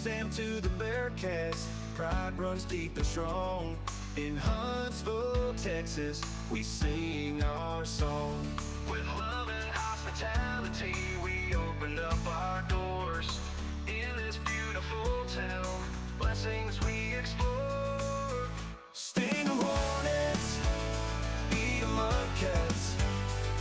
Sam to the Bearcats, pride runs deep and strong. In Huntsville, Texas, we sing our song. With love and hospitality, we open up our doors. In this beautiful town, blessings we explore. Sting 'em Hornets, beat 'em up Cats,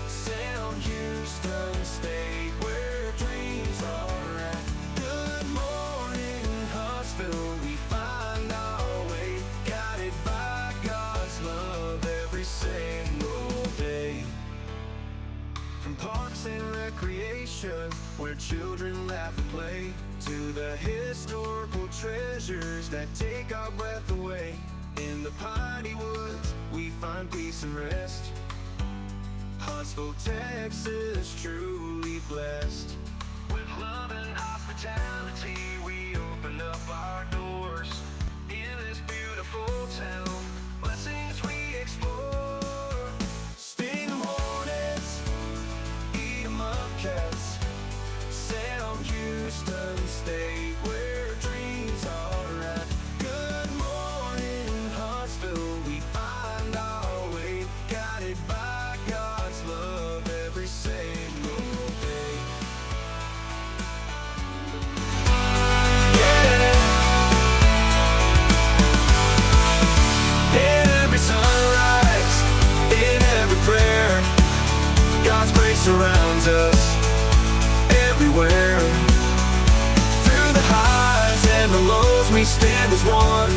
Sam Houston State, where dreams are at. Good morning Huntsville, we find our way, guided by God's love every single day. From parks and recreation, where children laugh and play, to the historical treasures that take our breath away. In the piney woods, we find peace and rest. Huntsville, Texas, truly blessed. With love and hospitality, we open up our doors. In this beautiful town, blessings we explore. Sting 'em Hornets, eat 'em up Cats, Sam Houston State, where dreams are at. Good morning Huntsville, we find our way, guided by God's love every single day. Yeah. In every sunrise, in every prayer, God's grace surrounds us everywhere. Through the highs and the lows, we stand as one.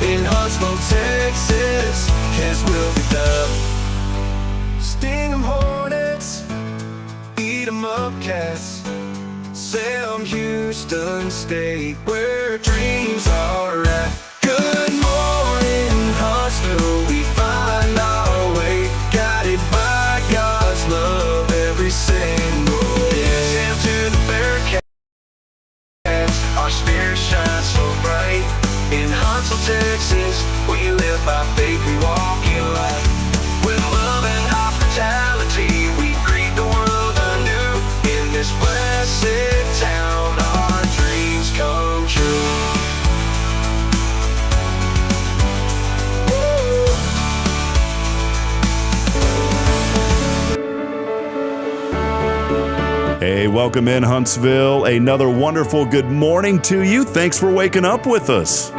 In Huntsville, Texas, His will be done. Sting 'em Hornets, eat 'em up Cats, Sam Houston State, where dreams are at. Good morning Huntsville, we find our way, guided by God's love every single day. Sam to the Bearcats, our spirit shines so bright. In Huntsville, Texas, we live by faith, we walk in light. With love and hospitality, we greet the world anew. In this blessed town, our dreams come true. Hey, welcome in Huntsville. Another wonderful good morning to you. Thanks for waking up with us.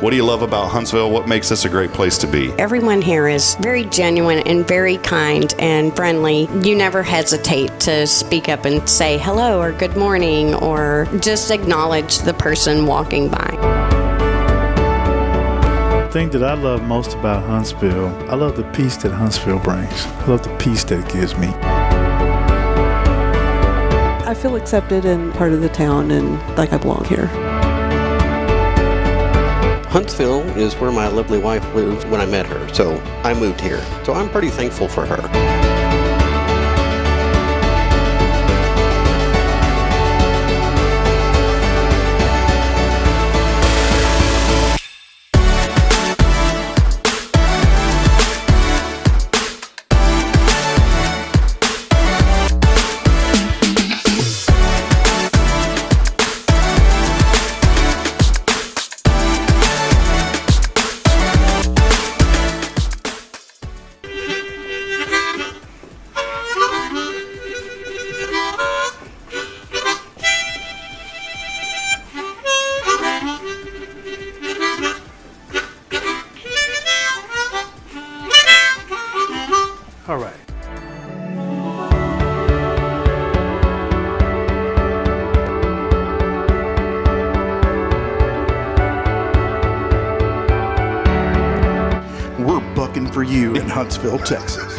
What do you love about Huntsville? What makes this a great place to be? Everyone here is very genuine and very kind and friendly. You never hesitate to speak up and say hello or good morning or just acknowledge the person walking by. The thing that I love most about Huntsville, I love the peace that Huntsville brings. I love the peace that it gives me. I feel accepted and part of the town and like I belong here. Huntsville is where my lovely wife lived when I met her, so I moved here. So I'm pretty thankful for her. All right. We're bucking for you in Huntsville, Texas.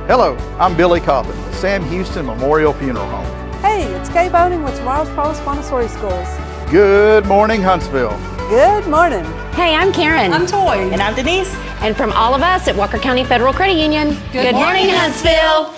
Hello, I'm Billy Cobbin with Sam Houston Memorial Funeral Home. Hey, it's Kay Boating with Tomorrow's Provost Montessori Schools. Good morning, Huntsville. Good morning. Hey, I'm Karen. I'm Toy. And I'm Denise. And from all of us at Walker County Federal Credit Union, good morning, Huntsville.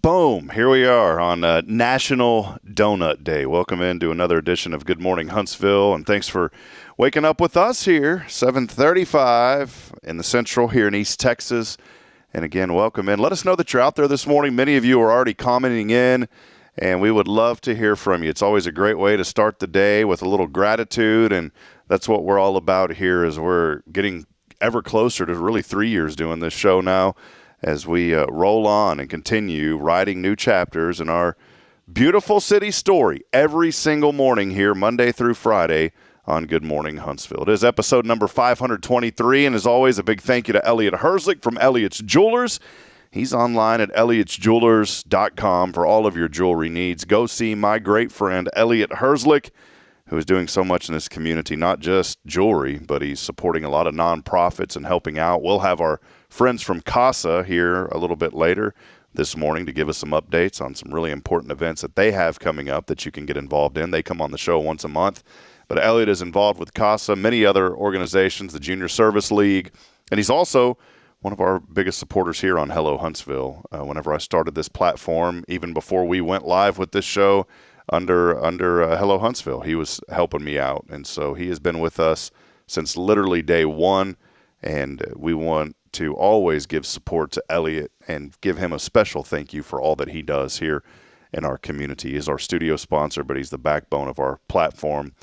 Boom. Here we are on National Donut Day. Welcome into another edition of Good Morning Huntsville, and thanks for waking up with us here, 7:35 in the Central here in East Texas. And again, welcome in. Let us know that you're out there this morning. Many of you are already commenting in, and we would love to hear from you. It's always a great way to start the day with a little gratitude, and that's what we're all about here as we're getting ever closer to really 3 years doing this show now, as we roll on and continue writing new chapters in our beautiful city story every single morning here, Monday through Friday on Good Morning Huntsville. It is episode number 523, and as always, a big thank you to Elliot Herzlich from Elliot's Jewelers. He's online at elliotsjewelers.com for all of your jewelry needs. Go see my great friend Elliot Herzlich, who is doing so much in this community, not just jewelry, but he's supporting a lot of nonprofits and helping out. We'll have our friends from CASA here a little bit later this morning to give us some updates on some really important events that they have coming up that you can get involved in. They come on the show once a month. But Elliot is involved with CASA, many other organizations, the Junior Service League, and he's also one of our biggest supporters here on Hello Huntsville. Whenever I started this platform, even before we went live with this show under Hello Huntsville, he was helping me out. And so he has been with us since literally day one, and we want to always give support to Elliot and give him a special thank you for all that he does here in our community. He is our studio sponsor, but he's the backbone of our platform.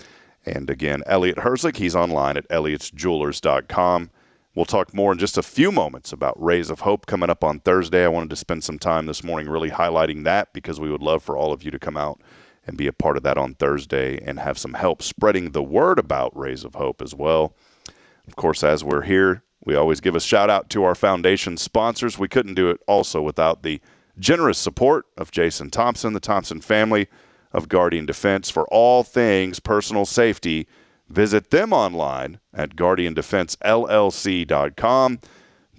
And again, Elliot Herzlich, he's online at elliotsjewelers.com. We'll talk more in just a few moments about Rays of Hope coming up on Thursday. I wanted to spend some time this morning really highlighting that because we would love for all of you to come out and be a part of that on Thursday and have some help spreading the word about Rays of Hope as well. Of course, as we're here, we always give a shout out to our foundation sponsors. We couldn't do it also without the generous support of Jason Thompson, the Thompson family of Guardian Defense. For all things personal safety, visit them online at guardiandefensellc.com.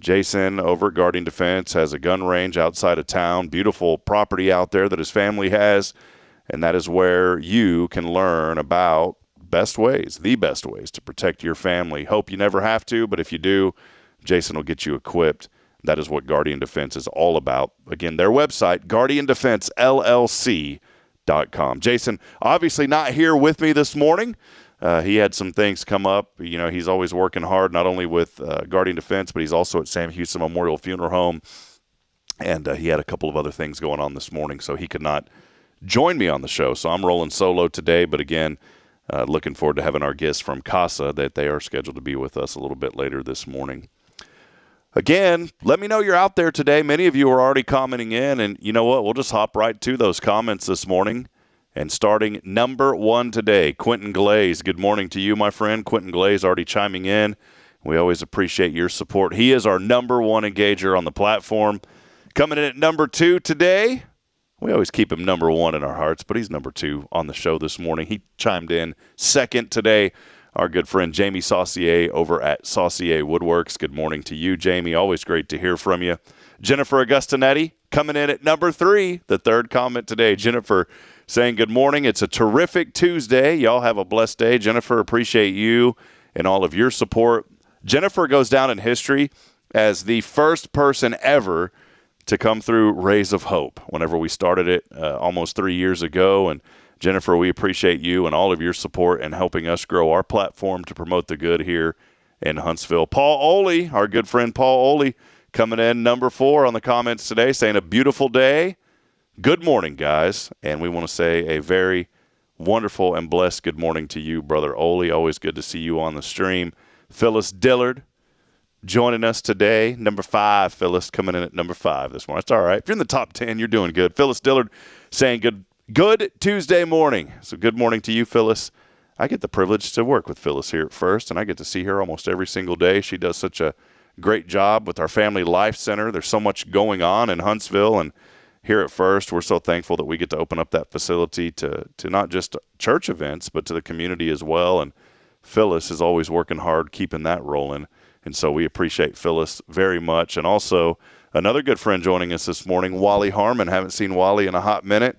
Jason over at Guardian Defense has a gun range outside of town, beautiful property out there that his family has, and that is where you can learn about the best ways to protect your family. Hope you never have to, but if you do, Jason will get you equipped. That is what Guardian Defense is all about. Again, their website, guardiandefensellc.com. Jason, obviously not here with me this morning. He had some things come up. You know, he's always working hard, not only with Guardian Defense, but he's also at Sam Houston Memorial Funeral Home. And he had a couple of other things going on this morning, so he could not join me on the show. So I'm rolling solo today, but again, looking forward to having our guests from CASA that they are scheduled to be with us a little bit later this morning. Again, let me know you're out there today. Many of you are already commenting in, and you know what? We'll just hop right to those comments this morning. And starting number one today, Quentin Glaze. Good morning to you, my friend. Quentin Glaze already chiming in. We always appreciate your support. He is our number one engager on the platform. Coming in at number two today, we always keep him number one in our hearts, but he's number two on the show this morning. He chimed in second today. Our good friend Jamie Saucier over at Saucier Woodworks. Good morning to you, Jamie. Always great to hear from you. Jennifer Augustinetti coming in at number three, the third comment today. Jennifer saying good morning. It's a terrific Tuesday. Y'all have a blessed day. Jennifer, appreciate you and all of your support. Jennifer goes down in history as the first person ever to come through Rays of Hope whenever we started it almost 3 years ago. And Jennifer, we appreciate you and all of your support in helping us grow our platform to promote the good here in Huntsville. Paul Oley, our good friend Paul Oley, coming in number 4 on the comments today, saying a beautiful day. Good morning, guys. And we want to say a very wonderful and blessed good morning to you, Brother Oley. Always good to see you on the stream. Phyllis Dillard joining us today. Number 5, Phyllis, coming in at number 5 this morning. It's all right. If you're in the top 10, you're doing good. Phyllis Dillard saying good Tuesday morning. So good morning to you, Phyllis. I get the privilege to work with Phyllis here at First, and I get to see her almost every single day. She does such a great job with our Family Life Center. There's so much going on in Huntsville, and here at First, we're so thankful that we get to open up that facility to not just church events, but to the community as well. And Phyllis is always working hard, keeping that rolling. And so we appreciate Phyllis very much. And also another good friend joining us this morning, Wally Harmon. Haven't seen Wally in a hot minute.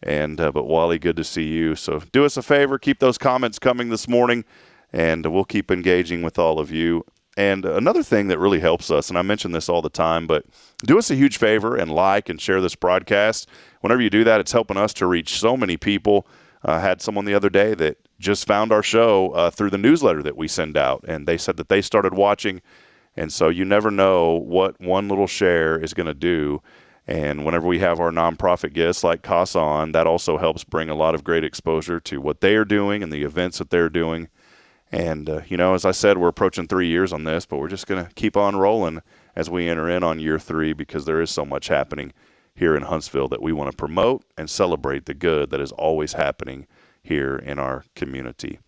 But Wally, good to see you. So do us a favor, keep those comments coming this morning, and we'll keep engaging with all of you. And another thing that really helps us, and I mention this all the time, but do us a huge favor and like and share this broadcast. Whenever you do that, it's helping us to reach so many people. I had someone the other day that just found our show through the newsletter that we send out, and they said that they started watching. And so you never know what one little share is going to do. And whenever we have our nonprofit guests like Casa on, that also helps bring a lot of great exposure to what they are doing and the events that they're doing. And, as I said, we're approaching 3 years on this, but we're just going to keep on rolling as we enter in on year 3 because there is so much happening here in Huntsville that we want to promote and celebrate the good that is always happening here in our community.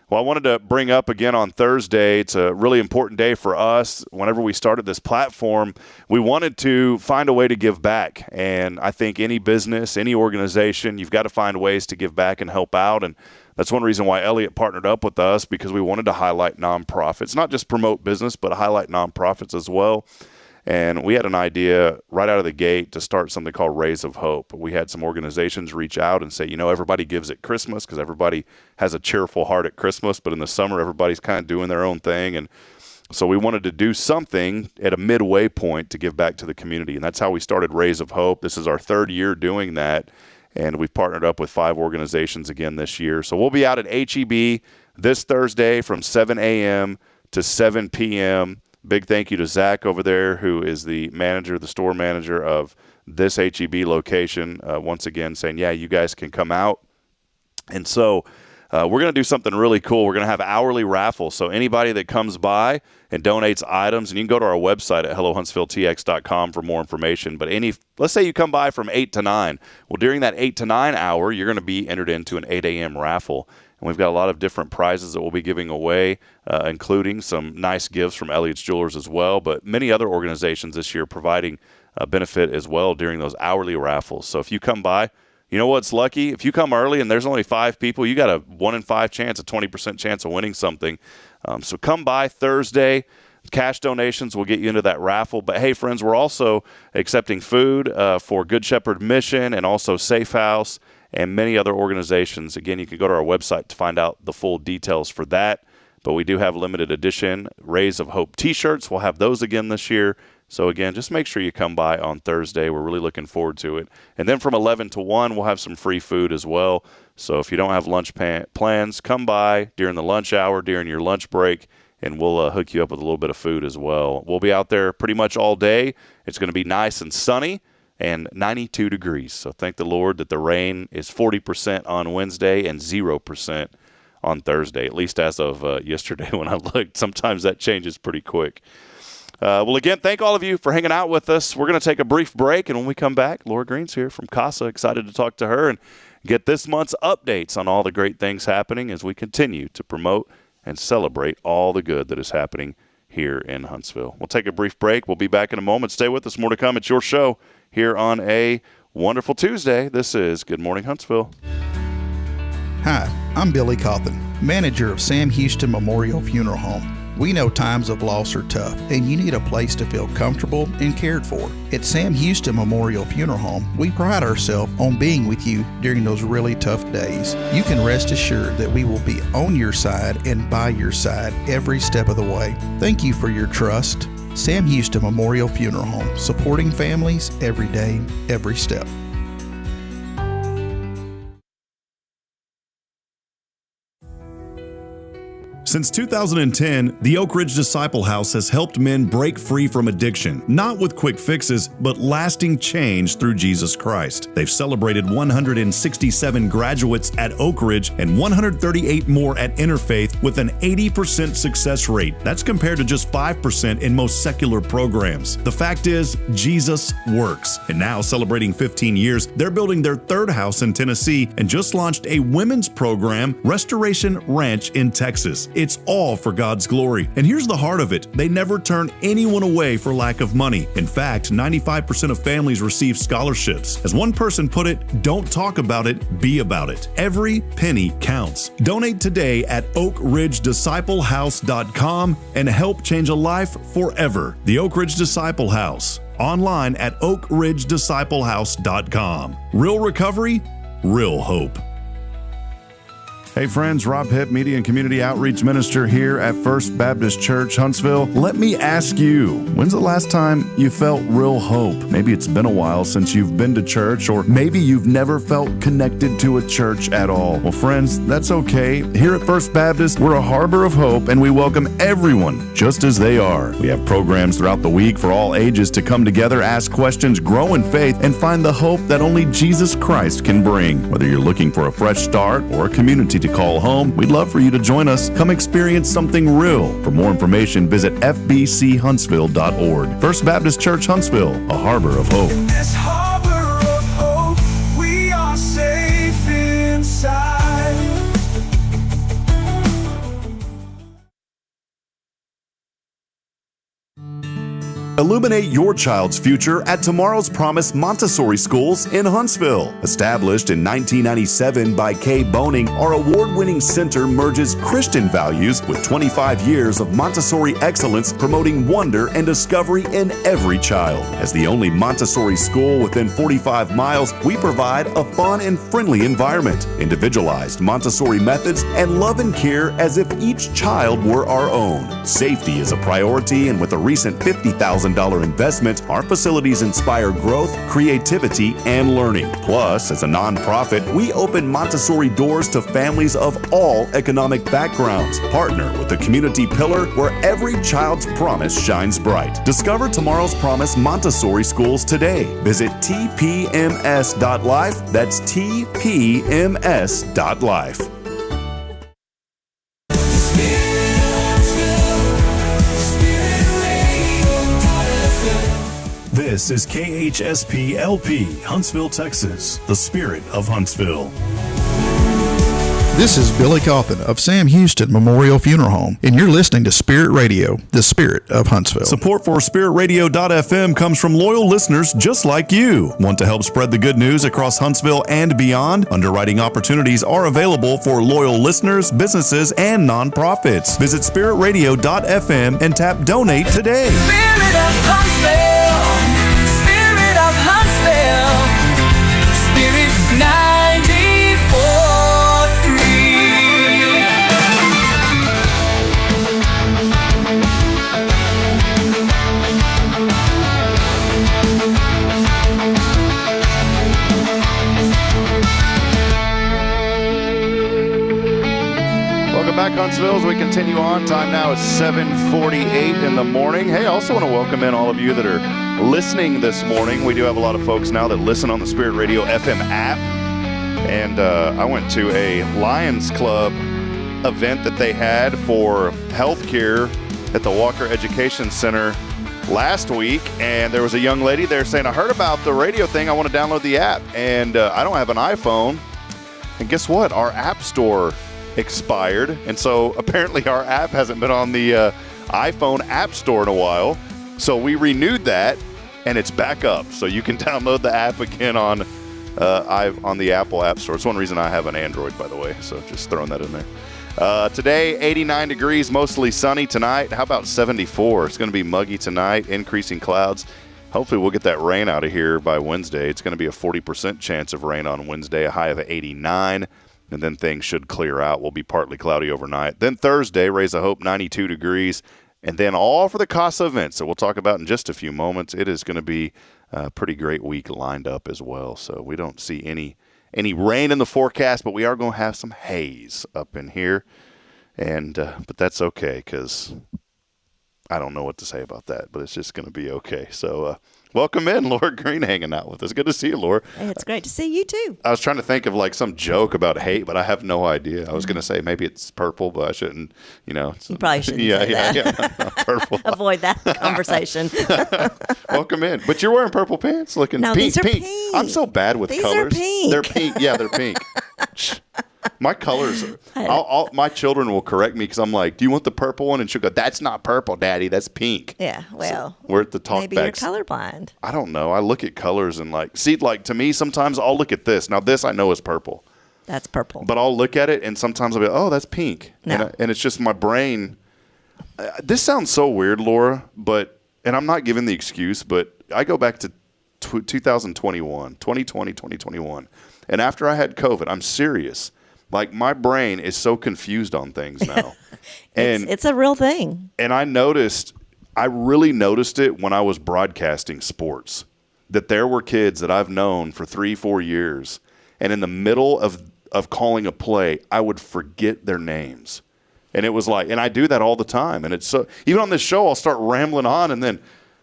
Well, I wanted to bring up again on Thursday, it's a really important day for us. Whenever we started this platform, we wanted to find a way to give back. And I think any business, any organization, you've got to find ways to give back and help out. And that's one reason why Elliot partnered up with us, because we wanted to highlight nonprofits, not just promote business, but highlight nonprofits as well. And we had an idea right out of the gate to start something called Rays of Hope. We had some organizations reach out and say, everybody gives at Christmas because everybody has a cheerful heart at Christmas, but in the summer, everybody's kind of doing their own thing. And so we wanted to do something at a midway point to give back to the community. And that's how we started Rays of Hope. This is our 3rd year doing that. And we've partnered up with 5 organizations again this year. So we'll be out at HEB this Thursday from 7 a.m. to 7 p.m. Big thank you to Zach over there, who is the store manager of this HEB location, once again saying, yeah, you guys can come out. And so we're going to do something really cool. We're going to have hourly raffles. So anybody that comes by and donates items, and you can go to our website at hellohuntsvilletx.com for more information. But let's say you come by from 8 to 9. Well, during that 8 to 9 hour, you're going to be entered into an 8 a.m. raffle. And we've got a lot of different prizes that we'll be giving away, including some nice gifts from Elliot's Jewelers as well, but many other organizations this year providing benefit as well during those hourly raffles. So if you come by, you know what's lucky? If you come early and there's only 5 people, you got a 1 in 5 chance, a 20% chance of winning something. So come by Thursday. Cash donations will get you into that raffle. But, hey, friends, we're also accepting food for Good Shepherd Mission and also Safe House and many other organizations. Again, you can go to our website to find out the full details for that. But we do have limited edition Rays of Hope t-shirts. We'll have those again this year. So, again, just make sure you come by on Thursday. We're really looking forward to it. And then from 11 to 1, we'll have some free food as well. So if you don't have lunch plans, come by during the lunch hour, during your lunch break, and we'll hook you up with a little bit of food as well. We'll be out there pretty much all day. It's going to be nice and sunny and 92 degrees. So thank the Lord that the rain is 40% on Wednesday and 0% on Thursday, at least as of yesterday when I looked. Sometimes that changes pretty quick. Well, again, thank all of you for hanging out with us. We're going to take a brief break, and when we come back, Laura Green's here from Casa. Excited to talk to her and get this month's updates on all the great things happening as we continue to promote and celebrate all the good that is happening here in Huntsville. We'll take a brief break. We'll be back in a moment. Stay with us. More to come. It's your show here on a wonderful Tuesday. This is Good Morning Huntsville. Hi, I'm Billy Cawthon, manager of Sam Houston Memorial Funeral Home. We know times of loss are tough, and you need a place to feel comfortable and cared for. At Sam Houston Memorial Funeral Home, we pride ourselves on being with you during those really tough days. You can rest assured that we will be on your side and by your side every step of the way. Thank you for your trust. Sam Houston Memorial Funeral Home, supporting families every day, every step. Since 2010, the Oak Ridge Disciple House has helped men break free from addiction, not with quick fixes, but lasting change through Jesus Christ. They've celebrated 167 graduates at Oak Ridge and 138 more at Interfaith with an 80% success rate. That's compared to just 5% in most secular programs. The fact is, Jesus works. And now, celebrating 15 years, they're building their 3rd house in Tennessee and just launched a women's program, Restoration Ranch in Texas. It's all for God's glory. And here's the heart of it. They never turn anyone away for lack of money. In fact, 95% of families receive scholarships. As one person put it, don't talk about it, be about it. Every penny counts. Donate today at oakridgedisciplehouse.com and help change a life forever. The Oak Ridge Disciple House. Online at oakridgedisciplehouse.com. Real recovery, real hope. Hey friends, Rob Hipp, Media and Community Outreach Minister here at First Baptist Church, Huntsville. Let me ask you, when's the last time you felt real hope? Maybe it's been a while since you've been to church, or maybe you've never felt connected to a church at all. Well, friends, that's okay. Here at First Baptist, we're a harbor of hope, and we welcome everyone just as they are. We have programs throughout the week for all ages to come together, ask questions, grow in faith, and find the hope that only Jesus Christ can bring. Whether you're looking for a fresh start or a community to call home, we'd love for you to join us. Come experience something real. For more information, visit fbchuntsville.org. First Baptist Church, Huntsville, a harbor of hope. In this harbor of hope, we are safe inside. Illuminate your child's future at Tomorrow's Promise Montessori Schools in Huntsville. Established in 1997 by Kay Boning, our award-winning center merges Christian values with 25 years of Montessori excellence, promoting wonder and discovery in every child. As the only Montessori school within 45 miles, we provide a fun and friendly environment, individualized Montessori methods, and love and care as if each child were our own. Safety is a priority, and with a recent $50,000 investment, our facilities inspire growth, creativity, and learning. Plus, as a nonprofit, we open Montessori doors to families of all economic backgrounds. Partner with the community pillar where every child's promise shines bright. Discover Tomorrow's Promise Montessori Schools today. Visit tpms.life. That's tpms.life. This is KHSP LP, Huntsville, Texas, the spirit of Huntsville. This is Billy Coffin of Sam Houston Memorial Funeral Home, and you're listening to Spirit Radio, the spirit of Huntsville. Support for SpiritRadio.fm comes from loyal listeners just like you. Want to help spread the good news across Huntsville and beyond? Underwriting opportunities are available for loyal listeners, businesses, and nonprofits. Visit SpiritRadio.fm and tap Donate today. Spirit of Huntsville, Spirit of Huntsville, Spirit 94.3. Welcome back, Huntsville, as we continue on. Time now is 7:48 in the morning. Hey, I also want to welcome in all of you that are listening this morning. We do have a lot of folks now that listen on the Spirit Radio FM app. And I went to a Lions Club event that they had for healthcare at the Walker Education Center last week. And there was a young lady there saying, I heard about the radio thing. I want to download the app. And I don't have an iPhone. And guess what? Our app store expired, and so apparently our app hasn't been on the iPhone app store in a while. So we renewed that, and it's back up. So you can download the app again on the Apple App Store. It's one reason I have an Android, by the way. So just throwing that in there. Today, 89 degrees, mostly sunny tonight. How about 74? It's going to be muggy tonight, increasing clouds. Hopefully we'll get that rain out of here by Wednesday. It's going to be a 40% chance of rain on Wednesday, a high of 89. And then things should clear out. We'll be partly cloudy overnight. Then Thursday, raise of hope, 92 degrees. And then all for the CASA event. So we'll talk about in just a few moments. It is going to be a pretty great week lined up as well. So we don't see any rain in the forecast, but we are going to have some haze up in here. And but that's okay, because I don't know what to say about that, but it's just going to be okay. So welcome in, Laura Green, hanging out with us. Good to see you, Laura. It's great to see you, too. I was trying to think of like some joke about hate, but I have no idea. I was going to say maybe it's purple, but I shouldn't, you probably shouldn't say that. Yeah, not purple. Avoid that conversation. Welcome in. But you're wearing purple pants, looking no, pink. These are pink. I'm so bad with these colors. These are pink. They're pink. Yeah, they're pink. My colors, my children will correct me because I'm like, do you want the purple one? And she'll go, that's not purple, Daddy. That's pink. Yeah, well. So we're at the talk maybe backs. You're colorblind. I don't know. I look at colors and to me, sometimes I'll look at this. Now, this I know is purple. That's purple. But I'll look at it and sometimes I'll be, oh, that's pink. No. And it's just my brain. This sounds so weird, Laura, and I'm not giving the excuse, but I go back to 2020, 2021. And after I had COVID, I'm serious. Like, my brain is so confused on things now. And it's a real thing. And I really noticed it when I was broadcasting sports, that there were kids that I've known for 3-4 years, and in the middle of calling a play, I would forget their names. And it was like, and I do that all the time. And it's so, even on this show, I'll start rambling on, and then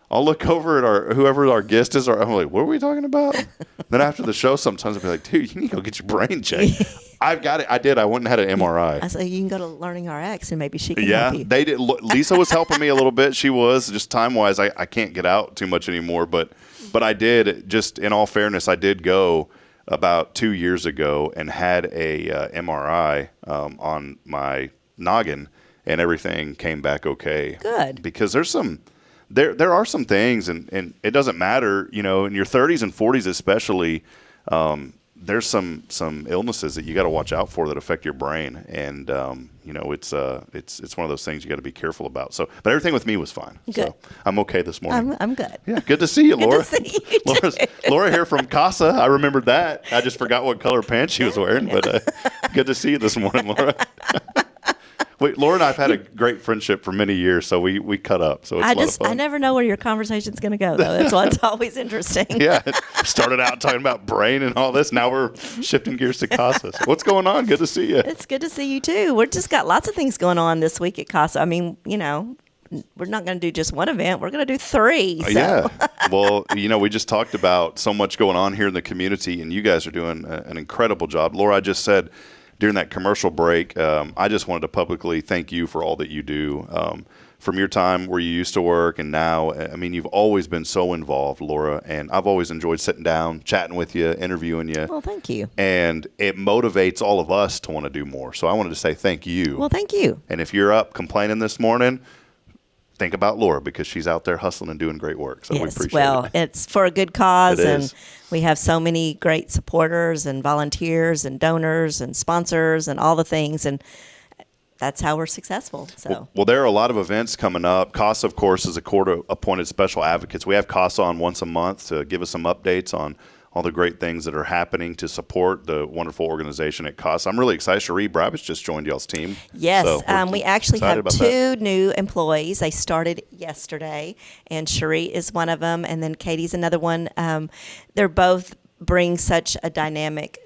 I'll look over at whoever our guest is, or I'm like, what are we talking about? Then after the show, sometimes I'll be like, dude, you need to go get your brain checked. I've got it. I did. I went and had an MRI. I said, you can go to Learning RX and maybe she can help you. They did. Lisa was helping me a little bit. She was, just time-wise. I can't get out too much anymore. But I did, just in all fairness, I did go about 2 years ago and had a MRI on my noggin, and everything came back okay. Good. Because there are some things, and it doesn't matter, in your 30s and 40s especially, there's some illnesses that you got to watch out for that affect your brain, and it's one of those things you got to be careful about. So, but everything with me was fine. Good. So I'm okay this morning. I'm good. Yeah, good to see you, Laura. Good to see you Laura here from Casa. I remembered that. I just forgot what color pants she was wearing, but good to see you this morning, Laura. Wait, Laura and I have had a great friendship for many years, so we cut up. So it's a lot of fun. I never know where your conversation's going to go, though. That's what's always interesting. Yeah, started out talking about brain and all this. Now we're shifting gears to Casa. So what's going on? Good to see you. It's good to see you too. We've just got lots of things going on this week at Casa. I mean, we're not going to do just one event. We're going to do 3. So. Yeah. Well, we just talked about so much going on here in the community, and you guys are doing an incredible job. Laura, I just said during that commercial break, I just wanted to publicly thank you for all that you do. From your time where you used to work and now, I mean, you've always been so involved, Laura, and I've always enjoyed sitting down, chatting with you, interviewing you. Well, thank you. And it motivates all of us to want to do more. So I wanted to say thank you. Well, thank you. And if you're up complaining this morning, think about Laura, because she's out there hustling and doing great work. So we appreciate it. Well, it's for a good cause, and is. we have so many great supporters and volunteers and donors and sponsors and all the things, and that's how we're successful. So, well, there are a lot of events coming up. CASA, of course, is a court-appointed special advocates. We have CASA on once a month to give us some updates on all the great things that are happening to support the wonderful organization at CASA. I'm really excited. Cherie Brabich just joined y'all's team. Yes, So we actually have 2 that. new employees. They started yesterday, and Cherie is one of them, and then Katie's another one. They're both bring such a dynamic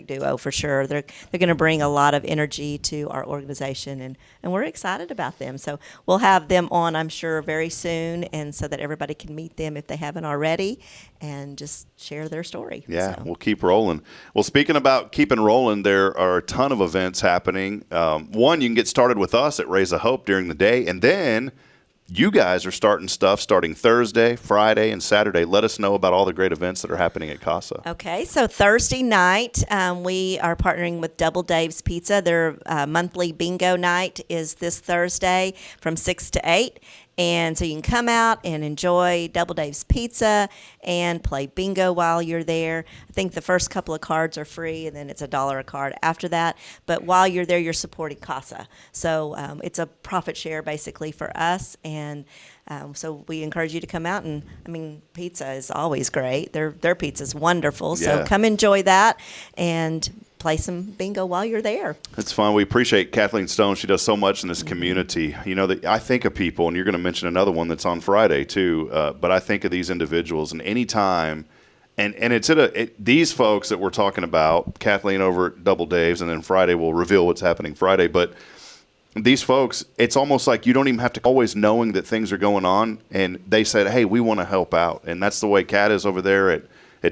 duo for sure. They're going to bring a lot of energy to our organization, and we're excited about them. So we'll have them on, I'm sure, very soon, and so that everybody can meet them if they haven't already and just share their story. Yeah, so. We'll keep rolling. Well, speaking about keeping rolling, there are a ton of events happening. One, you can get started with us at Raise a Hope during the day, and then you guys are starting Thursday, Friday, and Saturday. Let us know about all the great events that are happening at CASA. Okay, so Thursday night, we are partnering with Double Dave's Pizza. Their monthly bingo night is this Thursday from 6 to 8. And so you can come out and enjoy Double Dave's Pizza and play bingo while you're there. I think the first couple of cards are free, and then it's $1 a card after that. But while you're there, you're supporting CASA. So it's a profit share basically for us. And so we encourage you to come out. And, I mean, pizza is always great. Their pizza is wonderful. So Yeah. come enjoy that and play some bingo while you're there. It's fun. We appreciate Kathleen Stone. She does so much in this community. I think of people, and you're going to mention another one that's on Friday too, but I think of these individuals, and any time, and it's these folks that we're talking about, Kathleen over at Double Dave's, and then Friday we'll reveal what's happening Friday, but these folks, it's almost like you don't even have to always knowing that things are going on, and they said, hey, we want to help out, and that's the way Kat is over there at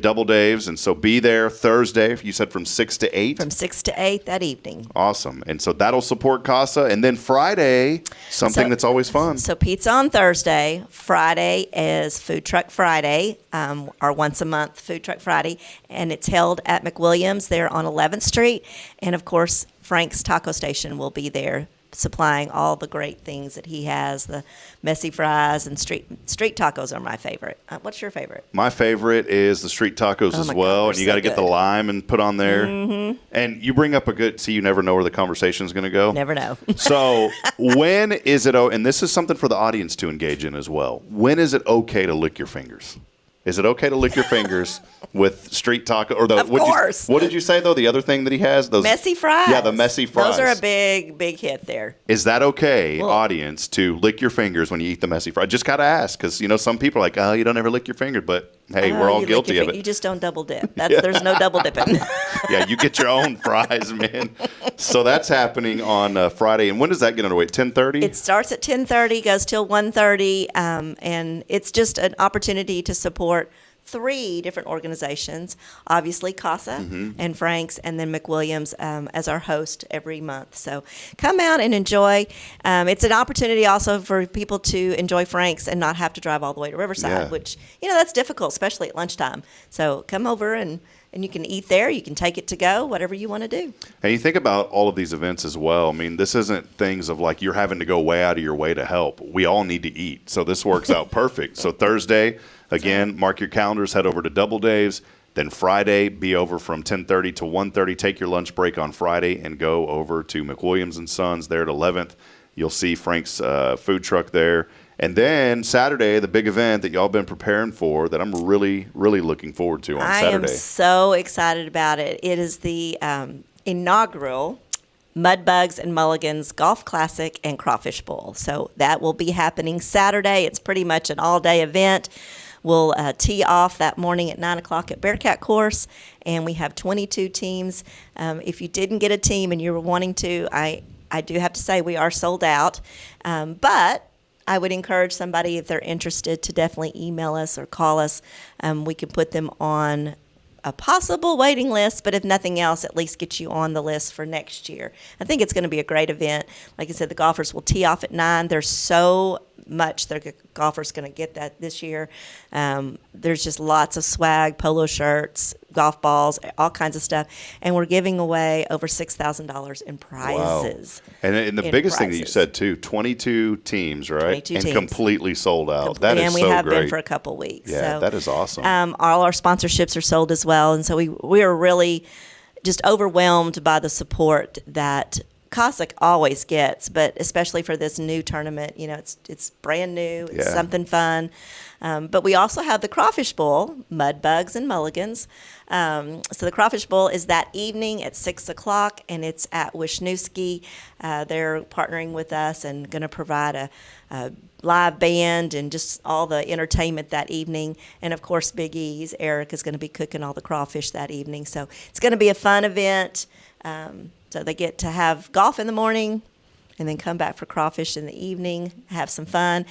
Double Dave's. And so be there Thursday, you said from 6 to 8? From 6 to 8 that evening. Awesome. And so that'll support CASA. And then Friday, something that's always fun. So pizza on Thursday. Friday is Food Truck Friday, our once a month Food Truck Friday. And it's held at McWilliams there on 11th Street. And, of course, Frank's Taco Station will be there, supplying all the great things that he has. The messy fries and street tacos are my favorite. What's your favorite? My favorite is the street tacos as well. And you got to get the lime and put on there. Mm-hmm. And you bring up you never know where the conversation is going to go. Never know. So when is it, and this is something for the audience to engage in as well, when is it okay to lick your fingers? Is it okay to lick your fingers with street taco? Or Of course. What did you say, though? The other thing that he has? Those messy fries. Yeah, the messy fries. Those are a big hit there. Is that okay, Well, audience, to lick your fingers when you eat the messy fries? Just got to ask, because, some people are like, oh, you don't ever lick your fingers. But, hey, we're all you guilty of it. You just don't double dip. There's no double dipping. Yeah, you get your own fries, man. So that's happening on Friday. And when does that get underway? 10:30? It starts at 10:30, goes till 1:30, and it's just an opportunity to support 3 different organizations, obviously CASA and Frank's, and then McWilliams as our host every month. So come out and enjoy. It's an opportunity also for people to enjoy Frank's and not have to drive all the way to Riverside, which, that's difficult, especially at lunchtime. So come over and you can eat there. You can take it to go, whatever you want to do. And you think about all of these events as well. I mean, this isn't things of like you're having to go way out of your way to help. We all need to eat. So this works out perfect. So Thursday, again, mark your calendars, head over to Double Dave's. Then Friday, be over from 10:30 to 1:30. Take your lunch break on Friday and go over to McWilliams & Sons there at 11th. You'll see Frank's food truck there. And then Saturday, the big event that y'all been preparing for that I'm really, really looking forward to on Saturday. I am so excited about it. It is the inaugural Mudbugs and Mulligans Golf Classic and Crawfish Bowl. So that will be happening Saturday. It's pretty much an all-day event. We'll tee off that morning at 9 o'clock at Bearcat Course, and we have 22 teams. If you didn't get a team and you were wanting to, I do have to say we are sold out. But I would encourage somebody, if they're interested, to definitely email us or call us. We can put them on a possible waiting list, but if nothing else, at least get you on the list for next year. I think it's going to be a great event. Like I said, the golfers will tee off at 9. There's so much the golfers going to get that this year. There's just lots of swag, polo shirts, golf balls, all kinds of stuff, and we're giving away over $6,000 in prizes. Wow. And the biggest thing that you said too, 22 teams, right? 22 and teams. Completely sold out. That is so great. And we have been for a couple weeks. Yeah, so, that is awesome. all our sponsorships are sold as well, and so we are really just overwhelmed by the support that Cossack always gets, but especially for this new tournament, it's brand new, it's something fun. But we also have the Crawfish Bowl, Mudbugs and Mulligans. So the Crawfish Bowl is that evening at 6 o'clock, and it's at Wisniewski. They're partnering with us and going to provide a live band and just all the entertainment that evening. And, of course, Big E's, Eric, is going to be cooking all the crawfish that evening. So it's going to be a fun event. So they get to have golf in the morning and then come back for crawfish in the evening, have some fun.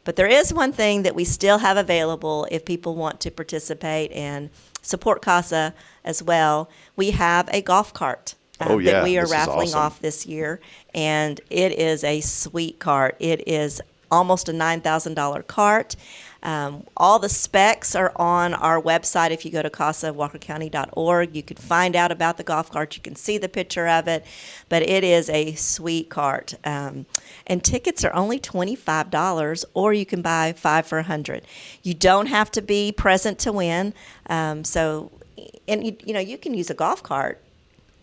But there is one thing that we still have available if people want to participate and support CASA as well. We have a golf cart that we are raffling off this year, and it is a sweet cart. It is almost a $9,000 cart. All the specs are on our website. If you go to CASAWalkerCounty.org, you can find out about the golf cart. You can see the picture of it, but it is a sweet cart. And tickets are only $25, or you can buy 5 for $100. You don't have to be present to win. You can use a golf cart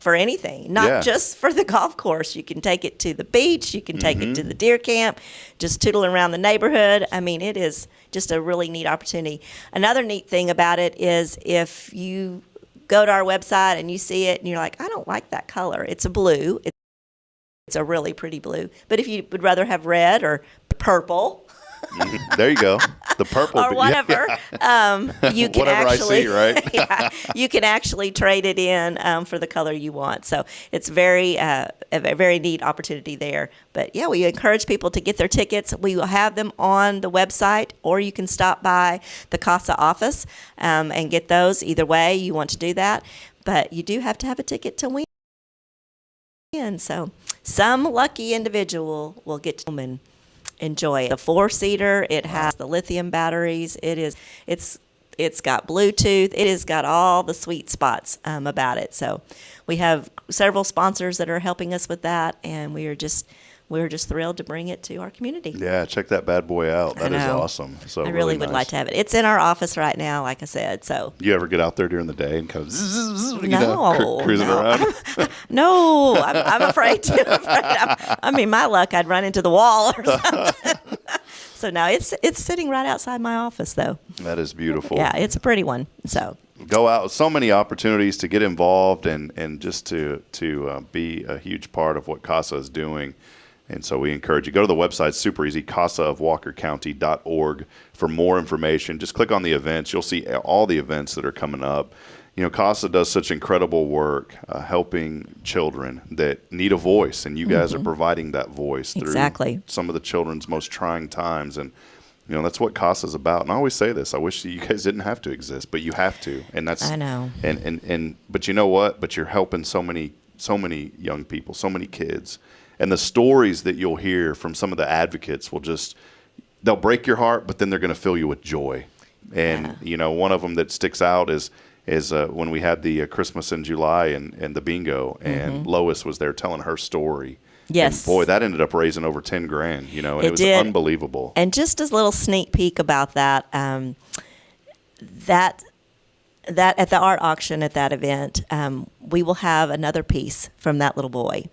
for anything, not just for the golf course. You can take it to the beach. You can take it to the deer camp, just tootling around the neighborhood. I mean, it is just a really neat opportunity. Another neat thing about it is if you go to our website and you see it and you're like, I don't like that color. It's a blue. It's a really pretty blue. But if you would rather have red or purple, there you go. The purple. Or whatever. You can whatever actually, I see, right? you can actually trade it in for the color you want. So it's a very neat opportunity there. But yeah, we encourage people to get their tickets. We will have them on the website, or you can stop by the CASA office and get those. Either way, you want to do that. But you do have to have a ticket to win. So some lucky individual will get to and enjoy it. The 4-seater, it has the lithium batteries. It's got Bluetooth. It has got all the sweet spots about it. So we have several sponsors that are helping us with that, and we're just thrilled to bring it to our community. Yeah, check that bad boy out. That is awesome. So I really would like to have it. It's in our office right now, like I said. So you ever get out there during the day and kind of cruising no. around? No, I'm afraid to. My luck, I'd run into the wall or something. So now it's sitting right outside my office, though. That is beautiful. Yeah, it's a pretty one. So go out. So many opportunities to get involved and just to be a huge part of what CASA is doing. And so we encourage you. Go to the website, super easy, casaofwalkercounty.org for more information. Just click on the events. You'll see all the events that are coming up. You know, CASA does such incredible work helping children that need a voice, and you guys are providing that voice through some of the children's most trying times. And, you know, that's what CASA is about. And I always say this. I wish that you guys didn't have to exist, but you have to. And that's, I know. But you know what? But you're helping so many young people, so many kids. And the stories that you'll hear from some of the advocates they'll break your heart, but then they're going to fill you with joy. And, you know, one of them that sticks out is when we had the Christmas in July and the bingo, and Lois was there telling her story. Yes. And boy, that ended up raising over $10,000, you know, and it was unbelievable. And just as a little sneak peek about that, that at the art auction at that event, we will have another piece from that little boy.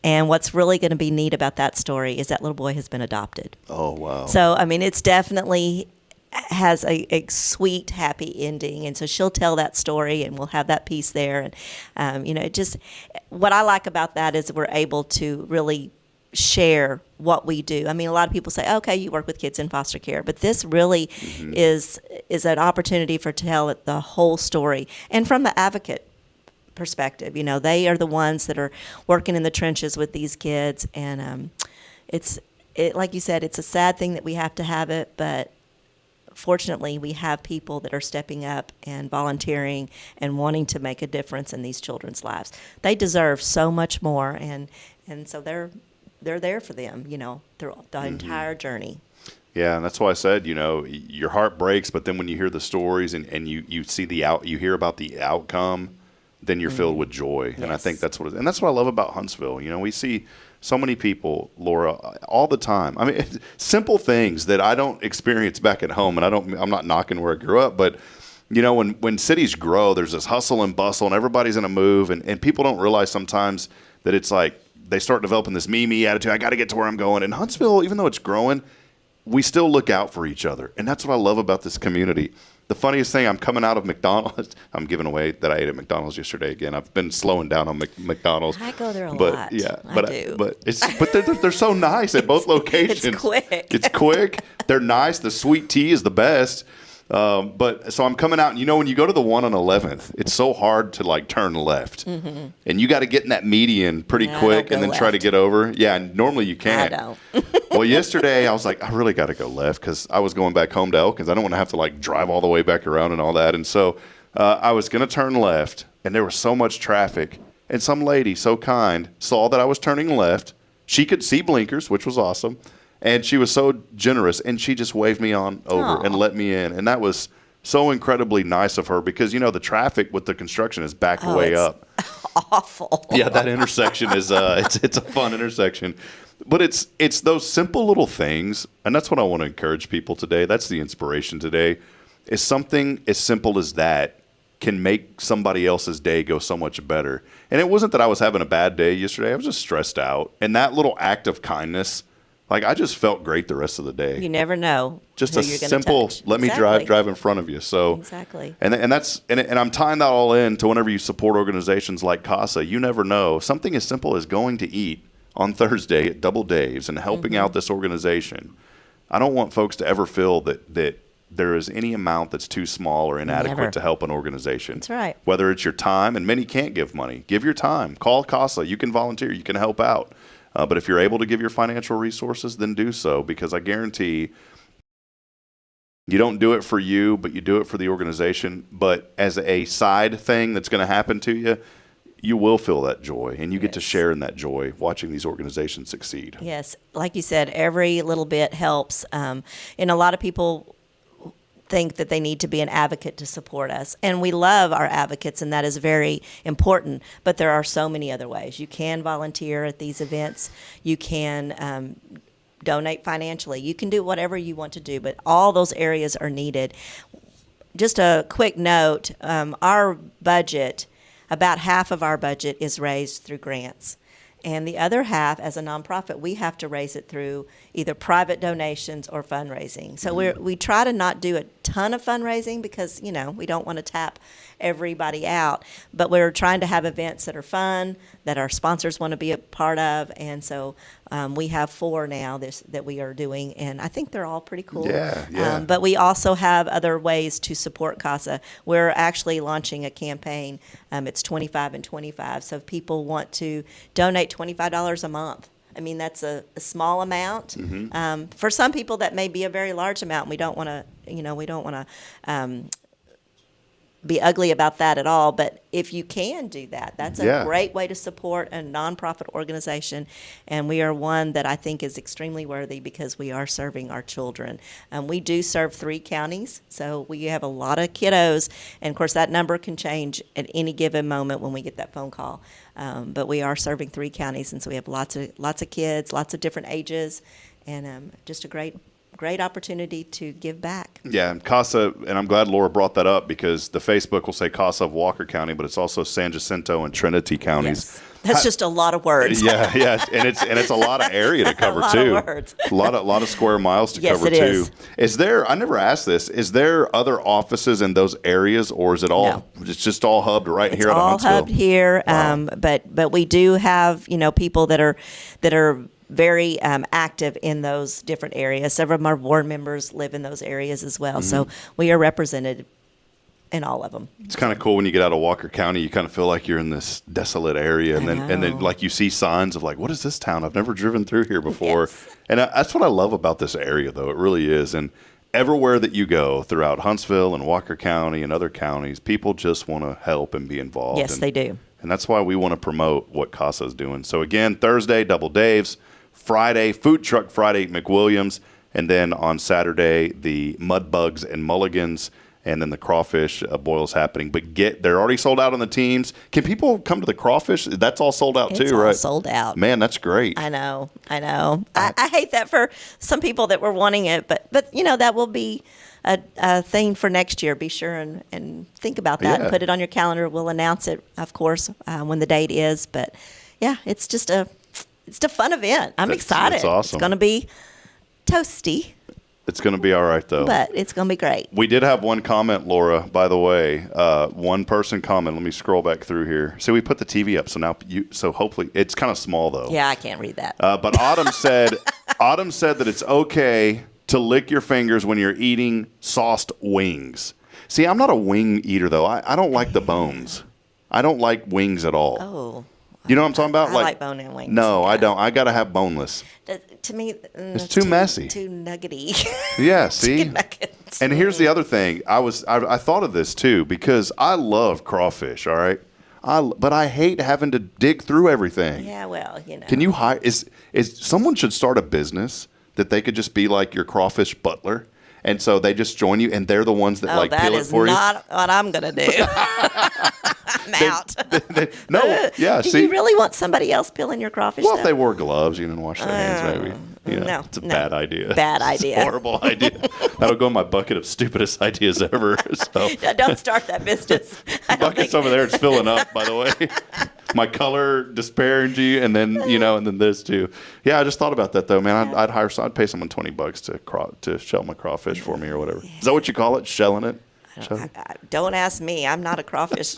And what's really going to be neat about that story is that little boy has been adopted. Oh, wow. So, I mean, it's definitely has a sweet, happy ending. And so she'll tell that story, and we'll have that piece there. And, you know, what I like about that is we're able to really share what we do. I mean, a lot of people say, okay, you work with kids in foster care, but this really is an opportunity to tell the whole story. And from the advocate perspective, you know, they are the ones that are working in the trenches with these kids. And like you said, it's a sad thing that we have to have it, but fortunately, we have people that are stepping up and volunteering and wanting to make a difference in these children's lives. They deserve so much more, and so they're there for them, you know, through the entire journey. Yeah, and that's why I said, you know, your heart breaks, but then when you hear the stories and you see you hear about the outcome, then you're filled with joy. Yes. And I think that's what it is. And that's what I love about Huntsville. You know, we see so many people, Laura, all the time. I mean, simple things that I don't experience back at home, and I'm not knocking where I grew up, but you know, when cities grow, there's this hustle and bustle, and everybody's in a move, and people don't realize sometimes that it's like they start developing this me attitude. I got to get to where I'm going. And Huntsville, even though it's growing, we still look out for each other, and that's what I love about this community. The funniest thing, I'm coming out of McDonald's. I'm giving away that I ate at McDonald's yesterday again. I've been slowing down on McDonald's. I go there a lot. Yeah, I do. But they're so nice at both locations. It's quick. It's quick. They're nice. The sweet tea is the best. But so I'm coming out, and you know, when you go to the one on 11th, it's so hard to like turn left, and you got to get in that median pretty quick, and then try to get over. Yeah, and normally you can't. I don't. Well, yesterday I was like, I really got to go left because I was going back home to Elkins. I don't want to have to like drive all the way back around and all that. And so I was going to turn left, and there was so much traffic. And some lady, so kind, saw that I was turning left. She could see blinkers, which was awesome. And she was so generous, and she just waved me on over and let me in. And that was so incredibly nice of her because, you know, the traffic with the construction is backed way up. Awful. Yeah, that intersection is it's a fun intersection. But it's those simple little things, and that's what I want to encourage people today. That's the inspiration today, is something as simple as that can make somebody else's day go so much better. And it wasn't that I was having a bad day yesterday. I was just stressed out. And that little act of kindness, like I just felt great the rest of the day. You never know. Just who a you're simple, touch. let me drive in front of you. So exactly. And I'm tying that all in to whenever you support organizations like CASA, you never know. Something as simple as going to eat on Thursday at Double Dave's and helping out this organization. I don't want folks to ever feel that there is any amount that's too small or inadequate to help an organization. That's right. Whether it's your time, and many can't give money. Give your time. Call CASA. You can volunteer. You can help out. But if you're able to give your financial resources, then do so, because I guarantee you don't do it for you, but you do it for the organization. But as a side thing that's going to happen to you, you will feel that joy, and you get to share in that joy watching these organizations succeed. Yes. Like you said, every little bit helps. And a lot of people think that they need to be an advocate to support us. And we love our advocates, and that is very important. But there are so many other ways. You can volunteer at these events. You can donate financially. You can do whatever you want to do, but all those areas are needed. Just a quick note, our budget, about half of our budget is raised through grants. And the other half, as a nonprofit, we have to raise it through either private donations or fundraising. So we try to not do a ton of fundraising because, you know, we don't want to tap everybody out. But we're trying to have events that are fun, that our sponsors want to be a part of. And so we have 4 now that we are doing, and I think they're all pretty cool. Yeah. But we also have other ways to support CASA. We're actually launching a campaign. It's 25 and 25. So if people want to donate $25 a month, I mean, that's a small amount. For some people, that may be a very large amount. We don't want to, be ugly about that at all. But if you can do that, that's a great way to support a nonprofit organization. And we are one that I think is extremely worthy because we are serving our children. We do serve 3 counties, so we have a lot of kiddos. And of course, that number can change at any given moment when we get that phone call. But we are serving 3 counties, and so we have lots of kids, lots of different ages, and just a great opportunity to give back. Yeah, and CASA, and I'm glad Laura brought that up because the Facebook will say CASA of Walker County, but it's also San Jacinto and Trinity counties. Yes. That's just a lot of words. Yeah, and it's a lot of area to cover too. A lot of words. a lot of square miles to cover too. Yes, it is. Is there? I never asked this. Is there other offices in those areas, or is it all? No. It's just all hubbed right here out of It's all Huntsville. hubbed here. Wow. But we do have people that are very active in those different areas. Several of our board members live in those areas as well. So we are represented in all of them. It's kind of cool when you get out of Walker County. You kind of feel like you're in this desolate area, and then like you see signs of like, what is this town? I've never driven through here before. Yes. And that's what I love about this area, though. It really is. And everywhere that you go throughout Huntsville and Walker County and other counties, people just want to help and be involved. Yes, they do. And that's why we want to promote what CASA is doing. So again, Thursday, Double Dave's. Friday, Food Truck Friday, McWilliams. And then on Saturday, the Mud Bugs and Mulligans. And then the crawfish boil's happening. But they're already sold out on the teams. Can people come to the crawfish? That's all sold out It's too, all right? sold out. Man, that's great. I know. I hate that for some people that were wanting it, but that will be a thing for next year. Be sure and think about that and put it on your calendar. We'll announce it, of course, when the date is. But yeah, it's a fun event. I'm excited. It's awesome. It's going to be toasty. It's going to be all right, though. But it's going to be great. We did have one comment, Laura, by the way. One person comment. Let me scroll back through here. So we put the TV up. So hopefully it's kind of small, though. Yeah, I can't read that. But Autumn said that it's okay to lick your fingers when you're eating sauced wings. See, I'm not a wing eater, though. I don't like the bones. I don't like wings at all. Oh. You know what I'm talking about? I like bone-in wings. No, I don't. I got to have boneless. To me, it's too messy. Too nuggety. Yeah, see? Chicken nuggets. And here's the other thing. I thought of this, too, because I love crawfish, all right? But I hate having to dig through everything. Yeah, well, Can you hire? Is someone should start a business that they could just be like your crawfish butler? And so they just join you, and they're the ones that peel it for you. That is not what I'm going to do. I'm out. No, yeah. Do see, you really want somebody else peeling your crawfish? well, if they wore gloves, and wash their hands, maybe. No, it's a bad idea. Bad It's idea. a horrible idea. That'll go in my bucket of stupidest ideas ever. So don't start that business. the bucket's over there. It's filling up, by the way. My color disparaging, and then and then this too. Yeah, I just thought about that though, man. I'd pay someone $20 to shell my crawfish for me or whatever. Is that what you call it? Shelling it? Don't ask me. I'm not a crawfish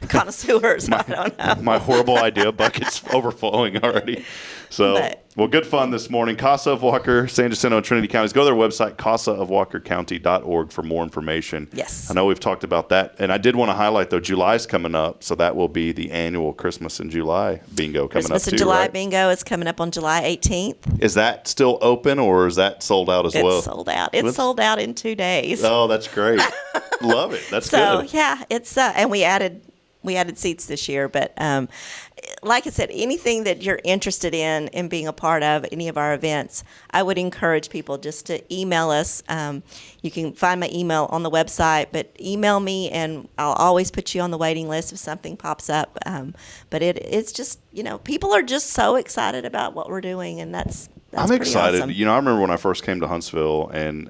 connoisseur, so I don't know. My horrible idea bucket's overflowing already. So, well, good fun this morning. CASA of Walker, San Jacinto, and Trinity counties. Go to their website, casaofwalkercounty.org, for more information. Yes. I know we've talked about that. And I did want to highlight, though, July's coming up. So that will be the annual Christmas in July bingo coming Christmas up, in too, July right? bingo is coming up on July 18th. Is that still open, or is that sold out as well? It's sold out. It's sold out in 2 days. Oh, that's great. Love it. That's so, good. yeah, it's and we added seats this year, but like I said, anything that you're interested in being a part of, any of our events, I would encourage people just to email us. You can find my email on the website, but email me and I'll always put you on the waiting list if something pops up. But it's just, people are just so excited about what we're doing, and that's I'm excited. awesome. I remember when I first came to Huntsville, and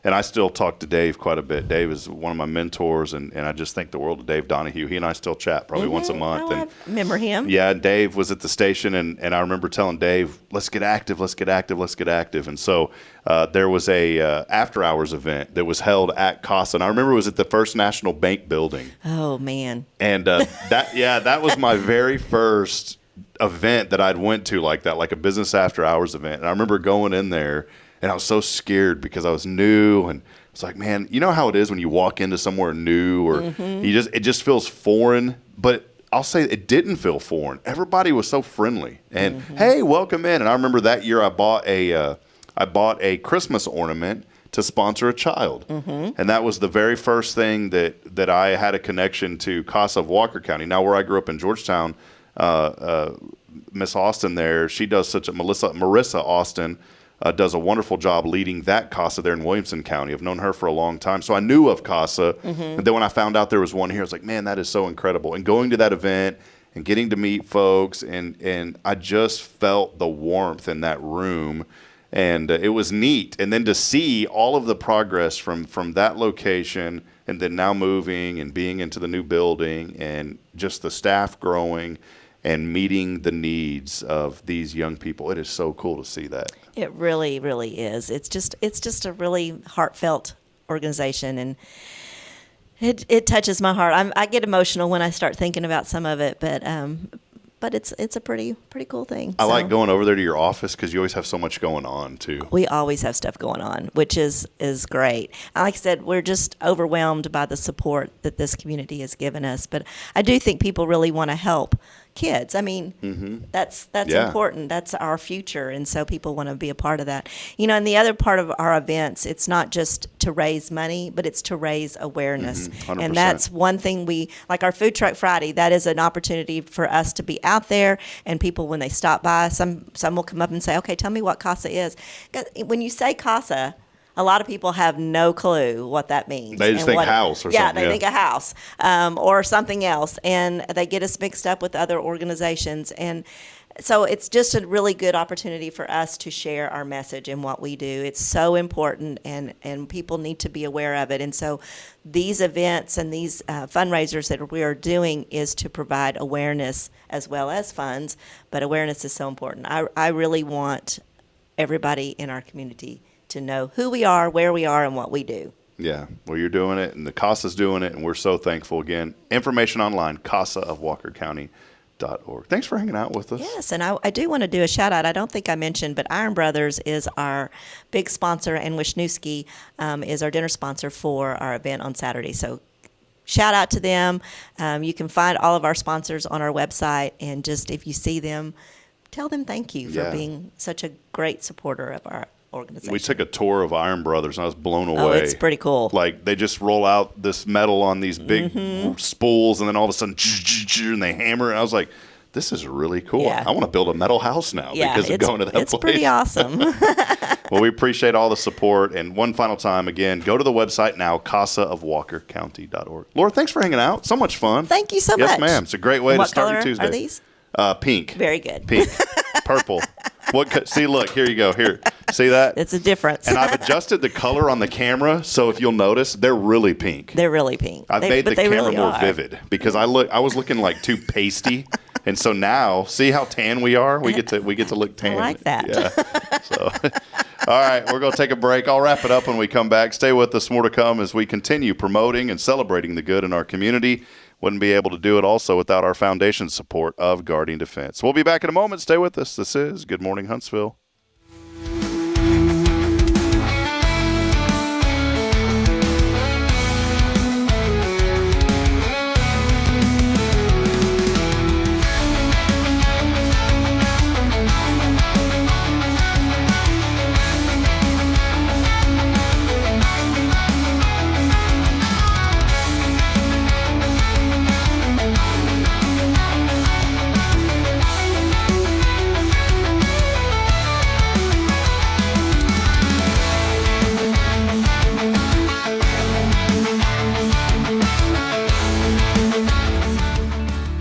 And I still talk to Dave quite a bit. Dave is one of my mentors, and I just think the world of Dave Donahue. He and I still chat probably once a month. Oh, I remember him. Yeah, Dave was at the station, and I remember telling Dave, let's get active. And so there was a after-hours event that was held at CASA, and I remember it was at the First National Bank building. Oh, man. And that was my very first event that I'd went to like that, like a business after-hours event. And I remember going in there, and I was so scared because I was new, and it's like, man, you know how it is when you walk into somewhere new, or it just feels foreign. But I'll say it didn't feel foreign. Everybody was so friendly, and hey, welcome in. And I remember that year I bought a Christmas ornament to sponsor a child, and that was the very first thing that I had a connection to CASA of Walker County. Now, where I grew up in Georgetown, Miss Austin there, she does Marissa Austin. Does a wonderful job leading that CASA there in Williamson County. I've known her for a long time. So I knew of CASA. And then when I found out there was one here, I was like, man, that is so incredible. And going to that event and getting to meet folks, and I just felt the warmth in that room. And it was neat. And then to see all of the progress from that location, and then now moving and being into the new building, and just the staff growing and meeting the needs of these young people. It is so cool to see that. It really, really is. It's just a really heartfelt organization, and it touches my heart. I get emotional when I start thinking about some of it, but it's a pretty cool thing. I like going over there to your office because you always have so much going on too. We always have stuff going on, which is great. Like I said, we're just overwhelmed by the support that this community has given us. But I do think people really want to help kids. I mean, that's important. That's our future, and so people want to be a part of that. You know, and the other part of our events, it's not just to raise money, but it's to raise awareness. 100%. And that's one thing like our Food Truck Friday, that is an opportunity for us to be out there, and people, when they stop by, some will come up and say, okay, tell me what CASA is. When you say CASA, a lot of people have no clue what that means. They just think house or something. Yeah, they think a house or something else, and they get us mixed up with other organizations. And so it's just a really good opportunity for us to share our message and what we do. It's so important, and people need to be aware of it. And so these events and these fundraisers that we are doing is to provide awareness as well as funds, but awareness is so important. I really want everybody in our community to know who we are, where we are, and what we do. Yeah, well, you're doing it, and the CASA's doing it, and we're so thankful. Again, information online, CASAofWalkerCounty.org. Thanks for hanging out with us. Yes, and I do want to do a shout out. I don't think I mentioned, but Iron Brothers is our big sponsor, and Wisniewski is our dinner sponsor for our event on Saturday. So shout out to them. You can find all of our sponsors on our website, and just if you see them, tell them thank you for being such a great supporter of our organization. We took a tour of Iron Brothers, and I was blown away. Oh, it's pretty cool. Like, they just roll out this metal on these big spools, and then all of a sudden, and they hammer it. And I was like, this is really cool. Yeah. I want to build a metal house now because of going to that place. It's pretty awesome. Well, we appreciate all the support. And one final time, again, go to the website now, CASAofWalkerCounty.org. Laura, thanks for hanging out. So much fun. Thank you so much. Yes, ma'am. It's a great way to start your Tuesday. Are these? Pink. Very good. Pink. Purple. See, look, here you go. Here. See that? It's a difference. And I've adjusted the color on the camera, so if you'll notice, they're really pink. They're really pink. I've made the camera more vivid because I was looking like too pasty. And so now, see how tan we are? We get to look tan. I like that. Yeah. So, all right, we're going to take a break. I'll wrap it up when we come back. Stay with us. More to come as we continue promoting and celebrating the good in our community. Wouldn't be able to do it also without our foundation support of Guardian Defense. We'll be back in a moment. Stay with us. This is Good Morning Huntsville.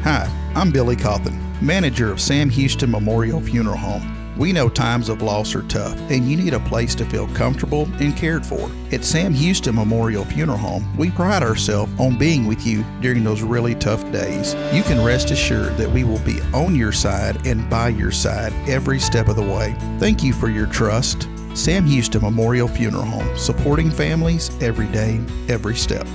Hi, I'm Billy Cawthon, manager of Sam Houston Memorial Funeral Home. We know times of loss are tough, and you need a place to feel comfortable and cared for. At Sam Houston Memorial Funeral Home, we pride ourselves on being with you during those really tough days. You can rest assured that we will be on your side and by your side every step of the way. Thank you for your trust. Sam Houston Memorial Funeral Home, supporting families every day, every step.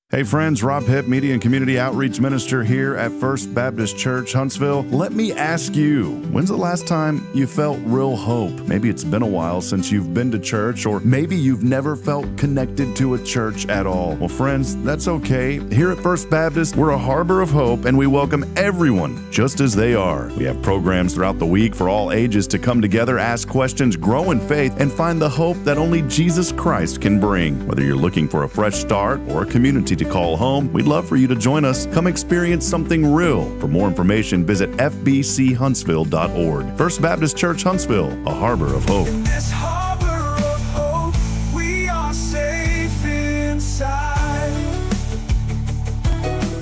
Hey friends, Rob Hipp, Media and Community Outreach Minister here at First Baptist Church, Huntsville. Let me ask you, when's the last time you felt real hope? Maybe it's been a while since you've been to church, or maybe you've never felt connected to a church at all. Well, friends, that's okay. Here at First Baptist, we're a harbor of hope, and we welcome everyone just as they are. We have programs throughout the week for all ages to come together, ask questions, grow in faith, and find the hope that only Jesus Christ can bring. Whether you're looking for a fresh start or a community to call home, we'd love for you to join us. Come experience something real. For more information, visit fbchuntsville.org. First Baptist Church, Huntsville, a harbor of hope. In this harbor of hope, we are safe inside.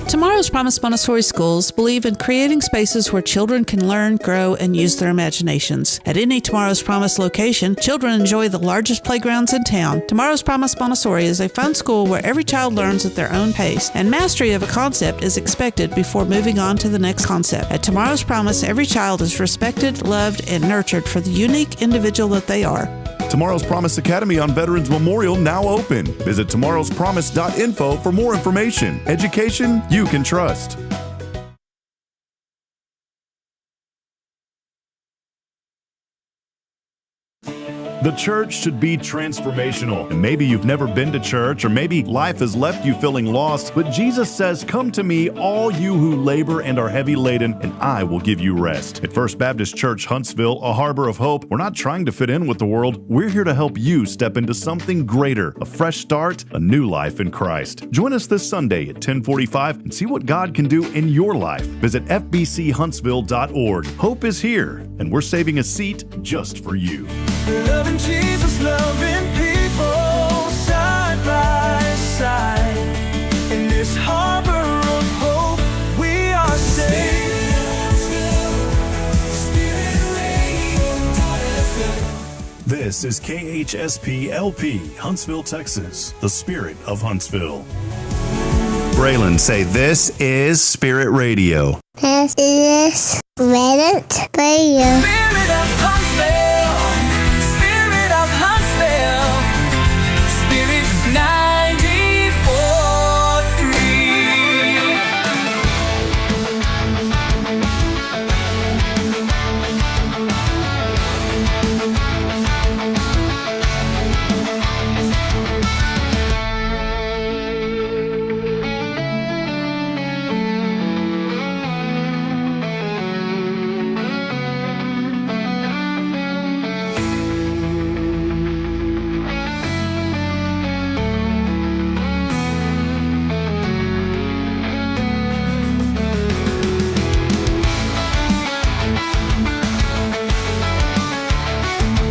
Tomorrow's Promise Montessori schools believe in creating spaces where children can learn, grow, and use their imaginations. At any Tomorrow's Promise location, children enjoy the largest playgrounds in town. Tomorrow's Promise Montessori is a fun school where every child learns at their own pace, and mastery of a concept is expected before moving on to the next concept. At Tomorrow's Promise, every child is respected, loved, and nurtured for the unique individual that they are. Tomorrow's Promise Academy on Veterans Memorial now open. Visit tomorrowspromise.info for more information. Education you can trust. The church should be transformational. And maybe you've never been to church, or maybe life has left you feeling lost, but Jesus says, "Come to me, all you who labor and are heavy laden, and I will give you rest." At First Baptist Church, Huntsville, a harbor of hope, we're not trying to fit in with the world. We're here to help you step into something greater, a fresh start, a new life in Christ. Join us this Sunday at 10:45 and see what God can do in your life. Visit fbchuntsville.org. Hope is here, and we're saving a seat just for you. Loving Jesus, loving people side by side. In this harbor of hope, we are safe. This is KHSP-LP, Huntsville, Texas, the spirit of Huntsville. Braylon, say, this is Spirit Radio. This is Spirit Radio. Spirit of Huntsville, Spirit of Huntsville, Spirit 94.3.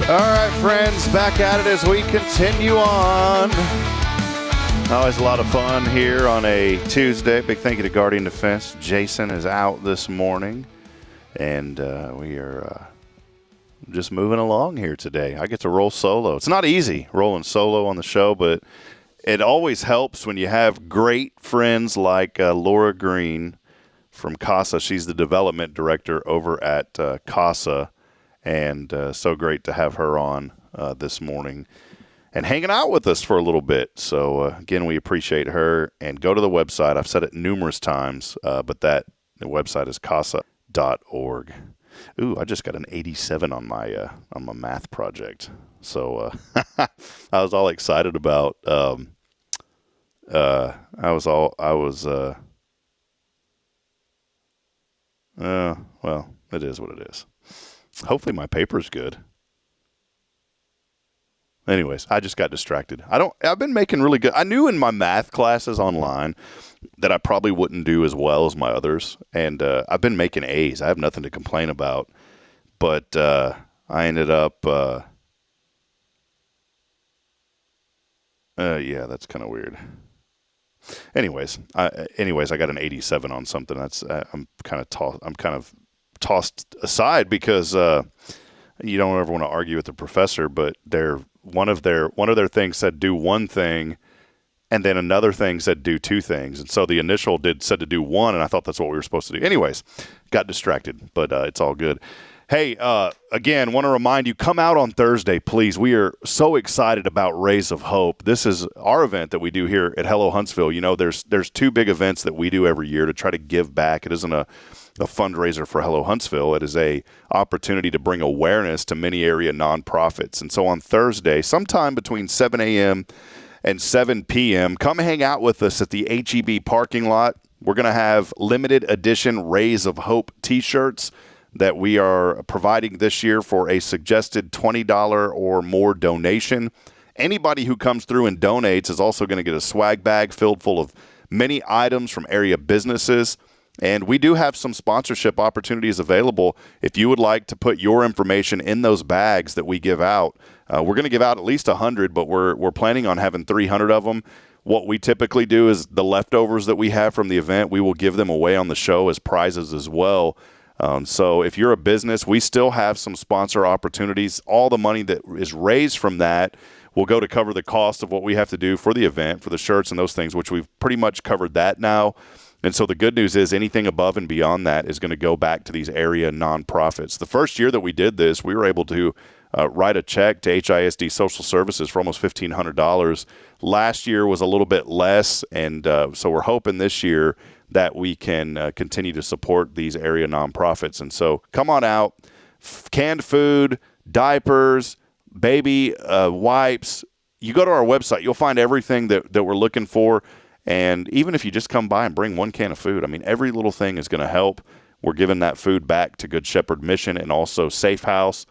All right, friends, back at it as we continue on. Always a lot of fun here on a Tuesday. Big thank you to Guardian Defense. Jason is out this morning, and we are just moving along here today. I get to roll solo. It's not easy rolling solo on the show, but it always helps when you have great friends like Laura Green from CASA. She's the development director over at CASA. And so great to have her on this morning and hanging out with us for a little bit. So, again, we appreciate her. And go to the website. I've said it numerous times, but the website is casa.org. Ooh, I just got an 87 on my math project. So I was all excited about. Well, it is what it is. Hopefully my paper's good. Anyways, I just got distracted. I've been making really good. I knew in my math classes online that I probably wouldn't do as well as my others. And I've been making A's. I have nothing to complain about. But I ended up, yeah, that's kind of weird. Anyways, I got an 87 on something. I'm kind of tossed aside because you don't ever want to argue with the professor, but one of their things said do one thing, and then another thing said do two things. And so the initial said to do one, and I thought that's what we were supposed to do. Anyways, got distracted, but it's all good. Hey, again, want to remind you, come out on Thursday, please. We are so excited about Rays of Hope. This is our event that we do here at Hello Huntsville. You know, there's two big events that we do every year to try to give back. It isn't a fundraiser for Hello Huntsville. It is a opportunity to bring awareness to many area nonprofits. And so on Thursday, sometime between 7 a.m. and 7 p.m., come hang out with us at the HEB parking lot. We're going to have limited edition Rays of Hope t-shirts that we are providing this year for a suggested $20 or more donation. Anybody who comes through and donates is also going to get a swag bag filled full of many items from area businesses. And we do have some sponsorship opportunities available. If you would like to put your information in those bags that we give out, we're going to give out at least 100, but we're planning on having 300 of them. What we typically do is the leftovers that we have from the event, we will give them away on the show as prizes as well. So if you're a business, we still have some sponsor opportunities. All the money that is raised from that will go to cover the cost of what we have to do for the event, for the shirts and those things, which we've pretty much covered that now. And so the good news is anything above and beyond that is going to go back to these area nonprofits. The first year that we did this, we were able to write a check to HISD Social Services for almost $1,500. Last year was a little bit less, and so we're hoping this year that we can continue to support these area nonprofits. And so come on out. Canned food, diapers, baby wipes. You go to our website, you'll find everything that we're looking for. And even if you just come by and bring one can of food, I mean, every little thing is going to help. We're giving that food back to Good Shepherd Mission and also Safe House.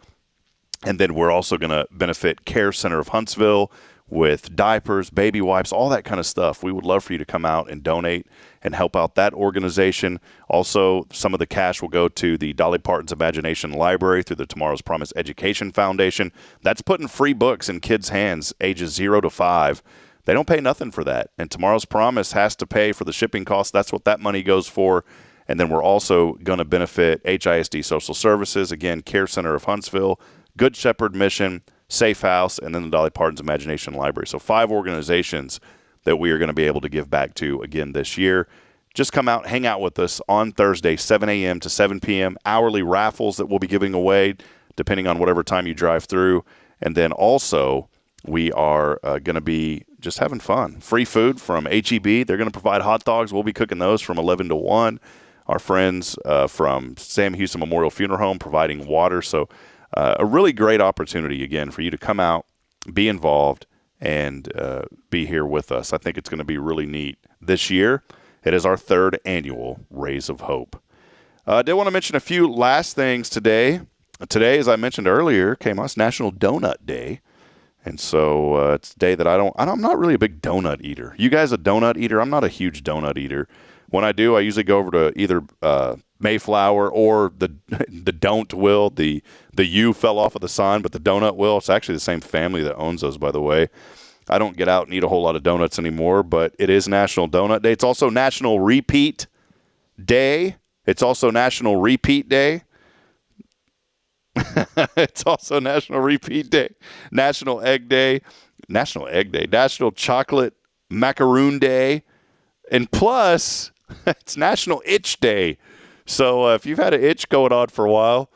And then we're also going to benefit Care Center of Huntsville with diapers, baby wipes, all that kind of stuff. We would love for you to come out and donate and help out that organization. Also, some of the cash will go to the Dolly Parton's Imagination Library through the Tomorrow's Promise Education Foundation. That's putting free books in kids' hands ages 0 to 5. They don't pay nothing for that. And Tomorrow's Promise has to pay for the shipping costs. That's what that money goes for. And then we're also going to benefit HISD Social Services, again, Care Center of Huntsville, Good Shepherd Mission, Safe House, and then the Dolly Parton's Imagination Library. So 5 organizations that we are going to be able to give back to again this year. Just come out, hang out with us on Thursday, 7 a.m. to 7 p.m. Hourly raffles that we'll be giving away depending on whatever time you drive through. And then also we are going to be just having fun. Free food from HEB. They're going to provide hot dogs. We'll be cooking those from 11 to 1. Our friends from Sam Houston Memorial Funeral Home providing water. So a really great opportunity, again, for you to come out, be involved, and be here with us. I think it's going to be really neat. This year, it is our 3rd annual Rays of Hope. I did want to mention a few last things today. Today, as I mentioned earlier, it's National Donut Day. And so it's a day that I'm not really a big donut eater. You guys a donut eater? I'm not a huge donut eater. When I do, I usually go over to either Mayflower or the Don't will. The U fell off of the sign, but the Donut will. It's actually the same family that owns those, by the way. I don't get out and eat a whole lot of donuts anymore, but it is National Donut Day. It's also National Repeat Day. It's also National Repeat Day. It's also National Repeat Day, National Egg Day, National Chocolate Macaroon Day, and plus, it's National Itch Day. So if you've had an itch going on for a while,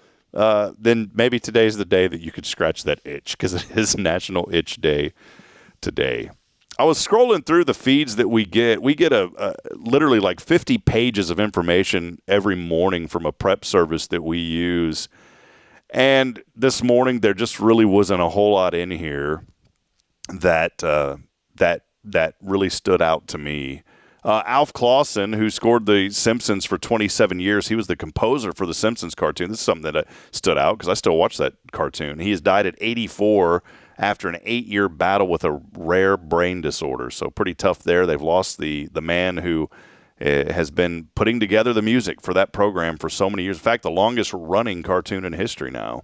then maybe today's the day that you could scratch that itch, because it is National Itch Day today. I was scrolling through the feeds that we get. We get literally like 50 pages of information every morning from a prep service that we use. And this morning, there just really wasn't a whole lot in here that really stood out to me. Alf Clausen, who scored The Simpsons for 27 years, he was the composer for the Simpsons cartoon. This is something that stood out because I still watch that cartoon. He has died at 84 after an 8-year battle with a rare brain disorder. So pretty tough there. They've lost the man who has been putting together the music for that program for so many years. In fact, the longest running cartoon in history now.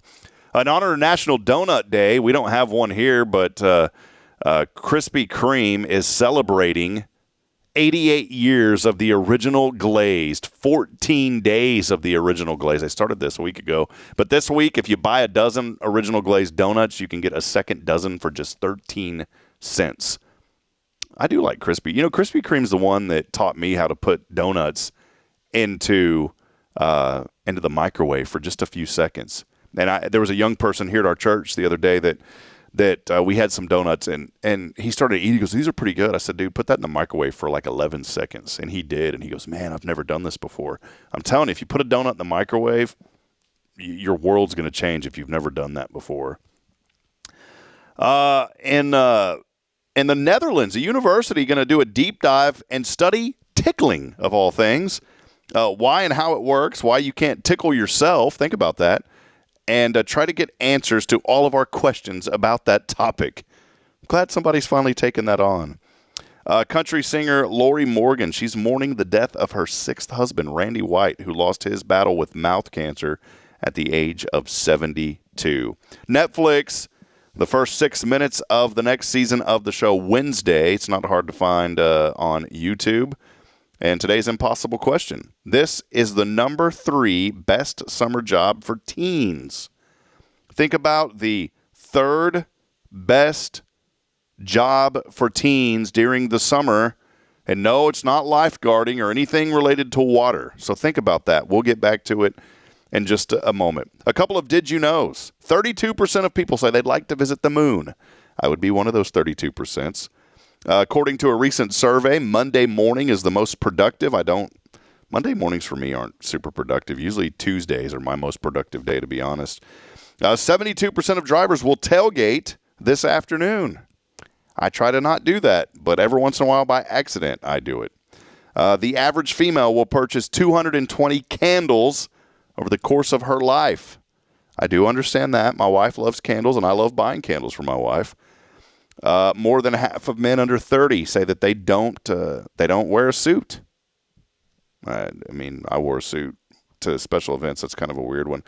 In honor of National Donut Day, we don't have one here, but Krispy Kreme is celebrating 88 years of the original glazed, 14 days of the original glaze. I started this a week ago. But this week, if you buy a dozen original glazed donuts, you can get a second dozen for just 13 cents. I do like Krispy. You know, Krispy Kreme's the one that taught me how to put donuts into the microwave for just a few seconds. And there was a young person here at our church the other day that we had some donuts, and he started eating. He goes, "These are pretty good." I said, "Dude, put that in the microwave for like 11 seconds." And he did. And he goes, "Man, I've never done this before." I'm telling you, if you put a donut in the microwave, your world's going to change if you've never done that before. In the Netherlands, a university going to do a deep dive and study tickling, of all things. Why and how it works, why you can't tickle yourself. Think about that. And try to get answers to all of our questions about that topic. I'm glad somebody's finally taken that on. Country singer Lori Morgan, she's mourning the death of her sixth husband, Randy White, who lost his battle with mouth cancer at the age of 72. Netflix, the first 6 minutes of the next season of the show Wednesday. It's not hard to find on YouTube. And today's impossible question. This is the number 3 best summer job for teens. Think about the third best job for teens during the summer. And no, it's not lifeguarding or anything related to water. So think about that. We'll get back to it in just a moment. A couple of did you knows. 32% of people say they'd like to visit the moon. I would be one of those 32%. According to a recent survey, Monday morning is the most productive. Monday mornings for me aren't super productive. Usually Tuesdays are my most productive day, to be honest. 72% of drivers will tailgate this afternoon. I try to not do that, but every once in a while by accident I do it. The average female will purchase 220 candles over the course of her life. I do understand that. My wife loves candles, and I love buying candles for my wife. More than half of men under 30 say that they don't wear a suit. I wore a suit to special events. That's kind of a weird one.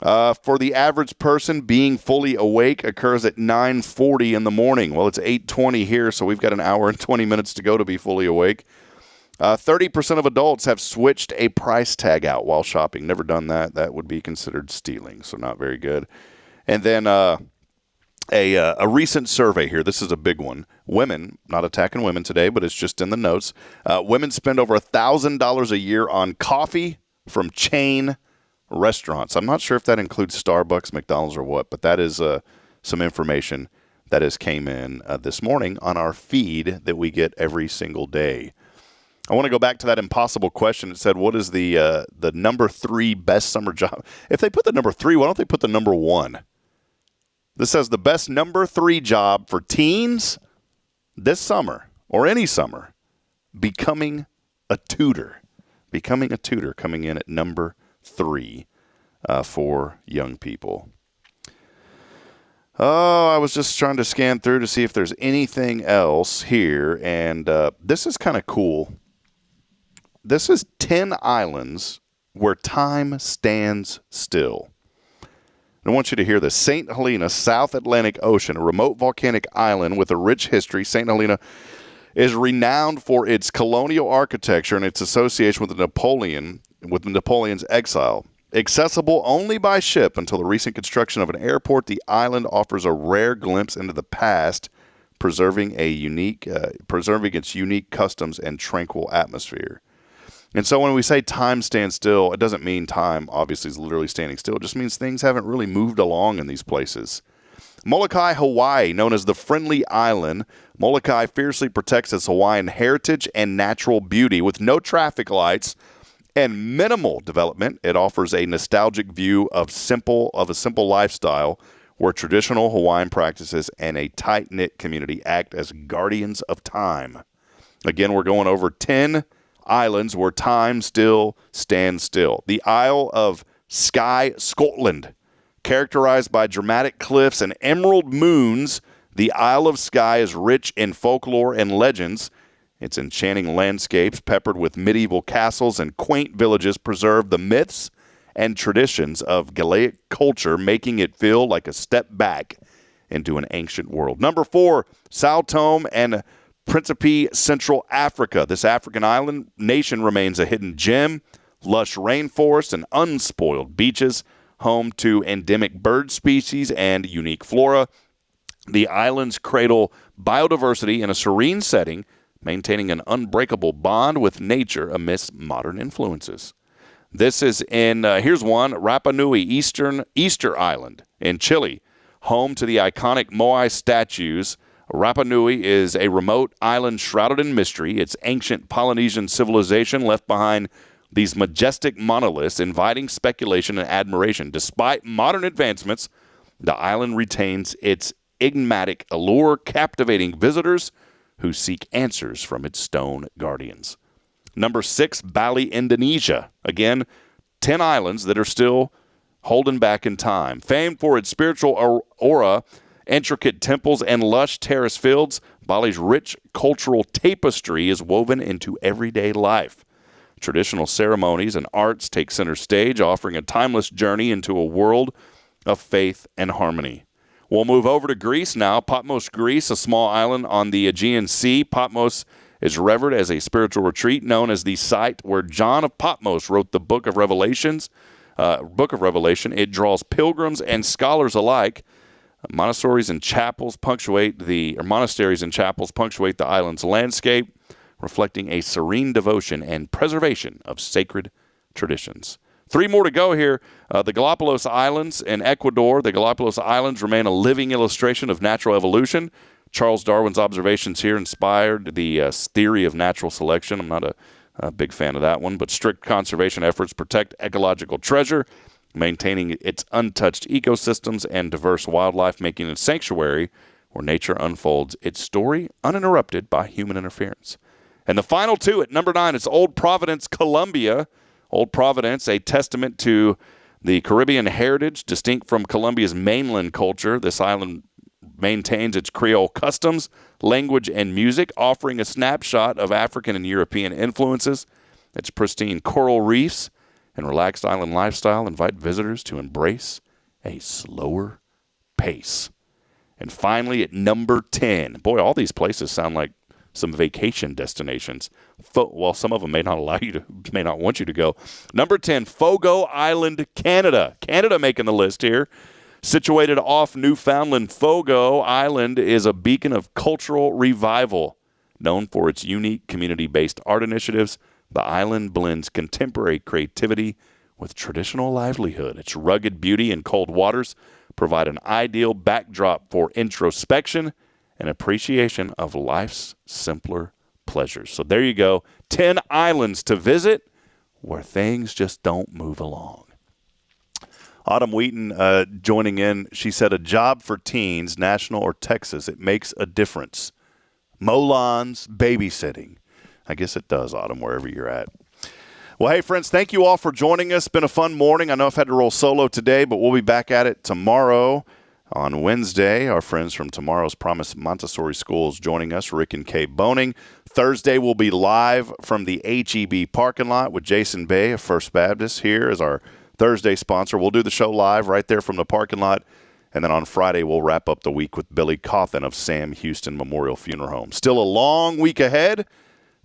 For the average person, being fully awake occurs at 9:40 in the morning. Well, it's 8:20 here, so we've got an hour and 20 minutes to go to be fully awake. 30% of adults have switched a price tag out while shopping. Never done that. That would be considered stealing, so not very good. And then a recent survey here. This is a big one. Women, not attacking women today, but it's just in the notes. Women spend over $1,000 a year on coffee from chain restaurants. I'm not sure if that includes Starbucks, McDonald's, or what, but that is some information that has came in this morning on our feed that we get every single day. I want to go back to that impossible question. It said, what is the number 3 best summer job? If they put the number 3, why don't they put the number 1? This says the best number 3 job for teens this summer, or any summer, becoming a tutor. Becoming a tutor, coming in at number 3 for young people. Oh, I was just trying to scan through to see if there's anything else here, and this is kind of cool. This is 10 islands where time stands still. I want you to hear this. St. Helena, South Atlantic Ocean, a remote volcanic island with a rich history. St. Helena is renowned for its colonial architecture and its association with Napoleon's exile. Accessible only by ship until the recent construction of an airport, the island offers a rare glimpse into the past, preserving its unique customs and tranquil atmosphere. And so when we say time stands still, it doesn't mean time obviously is literally standing still. It just means things haven't really moved along in these places. Molokai, Hawaii, known as the Friendly Island, Molokai fiercely protects its Hawaiian heritage and natural beauty. With no traffic lights and minimal development, it offers a nostalgic view of a simple lifestyle where traditional Hawaiian practices and a tight-knit community act as guardians of time. Again, we're going over 10 islands where time still stands still. The Isle of Skye, Scotland, characterized by dramatic cliffs and emerald moons, the Isle of Skye is rich in folklore and legends. Its enchanting landscapes, peppered with medieval castles and quaint villages, preserve the myths and traditions of Gaelic culture, making it feel like a step back into an ancient world. Number 4, Sao Tome and Principe, Central Africa. This African island nation remains a hidden gem, lush rainforests and unspoiled beaches, home to endemic bird species and unique flora. The islands cradle biodiversity in a serene setting, maintaining an unbreakable bond with nature amidst modern influences. This is in, here's one, Rapa Nui, Easter Island in Chile, home to the iconic Moai statues. Rapa Nui is a remote island shrouded in mystery. Its ancient Polynesian civilization left behind these majestic monoliths, inviting speculation and admiration. Despite modern advancements, the island retains its enigmatic allure, captivating visitors who seek answers from its stone guardians. Number 6, Bali, Indonesia. Again, 10 islands that are still holding back in time. Famed for its spiritual aura, intricate temples, and lush terrace fields, Bali's rich cultural tapestry is woven into everyday life. Traditional ceremonies and arts take center stage, offering a timeless journey into a world of faith and harmony. We'll move over to Greece now. Patmos, Greece, a small island on the Aegean Sea. Patmos is revered as a spiritual retreat known as the site where John of Patmos wrote the Book of Revelation. It draws pilgrims and scholars alike. Monasteries and chapels punctuate the island's landscape, reflecting a serene devotion and preservation of sacred traditions. 3 more to go here. The Galapagos Islands in Ecuador. The Galapagos Islands remain a living illustration of natural evolution. Charles Darwin's observations here inspired the theory of natural selection. I'm not a big fan of that one, but strict conservation efforts protect ecological treasure, maintaining its untouched ecosystems and diverse wildlife, making it a sanctuary where nature unfolds its story uninterrupted by human interference. And the final 2 at number 9, it's Old Providence, Colombia. Old Providence, a testament to the Caribbean heritage distinct from Colombia's mainland culture. This island maintains its Creole customs, language, and music, offering a snapshot of African and European influences. Its pristine coral reefs and relaxed island lifestyle invite visitors to embrace a slower pace. And finally, at number 10, boy, all these places sound like some vacation destinations. Well, some of them may not want you to go. Number 10, Fogo Island, Canada. Canada making the list here. Situated off Newfoundland, Fogo Island is a beacon of cultural revival. Known for its unique community-based art initiatives, the island blends contemporary creativity with traditional livelihood. Its rugged beauty and cold waters provide an ideal backdrop for introspection and appreciation of life's simpler pleasures. So there you go. 10 islands to visit where things just don't move along. Autumn Wheaton joining in. She said, a job for teens, national or Texas, it makes a difference. Mow lawns, babysitting. I guess it does, Autumn, wherever you're at. Well, hey, friends, thank you all for joining us. It's been a fun morning. I know I've had to roll solo today, but we'll be back at it tomorrow. On Wednesday, our friends from Tomorrow's Promise Montessori Schools joining us, Rick and Kay Boning. Thursday, we'll be live from the HEB parking lot with Jason Bay of First Baptist here as our Thursday sponsor. We'll do the show live right there from the parking lot. And then on Friday, we'll wrap up the week with Billy Cawthon of Sam Houston Memorial Funeral Home. Still a long week ahead,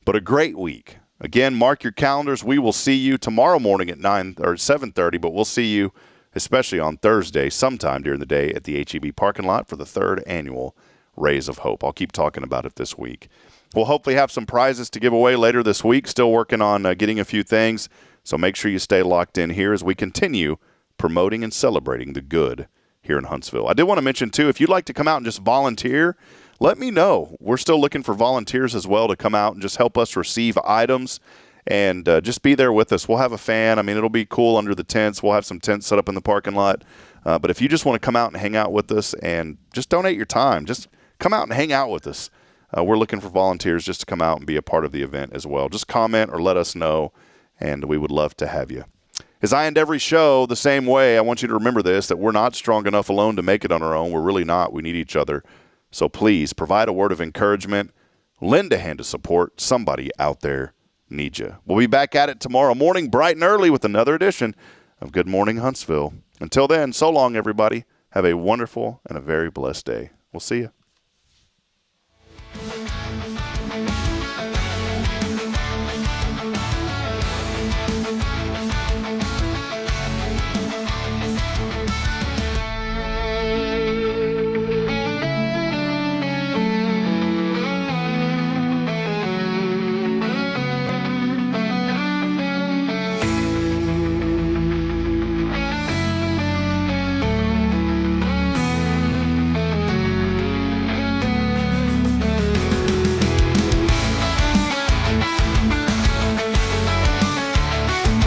but a great week. Again, mark your calendars. We will see you tomorrow morning at 9 or 7:30, but we'll see you especially on Thursday, sometime during the day at the HEB parking lot for the 3rd annual Rays of Hope. I'll keep talking about it this week. We'll hopefully have some prizes to give away later this week. Still working on getting a few things, so make sure you stay locked in here as we continue promoting and celebrating the good here in Huntsville. I did want to mention, too, if you'd like to come out and just volunteer, let me know. We're still looking for volunteers as well to come out and just help us receive items. And just be there with us. We'll have a fan. I mean, it'll be cool under the tents. We'll have some tents set up in the parking lot. But if you just want to come out and hang out with us and just donate your time, just come out and hang out with us. We're looking for volunteers just to come out and be a part of the event as well. Just comment or let us know, and we would love to have you. As I end every show the same way, I want you to remember this, that we're not strong enough alone to make it on our own. We're really not. We need each other. So please provide a word of encouragement. Lend a hand of support. Somebody out there need you. We'll be back at it tomorrow morning, bright and early, with another edition of Good Morning Huntsville. Until then, so long, everybody. Have a wonderful and a very blessed day. We'll see you.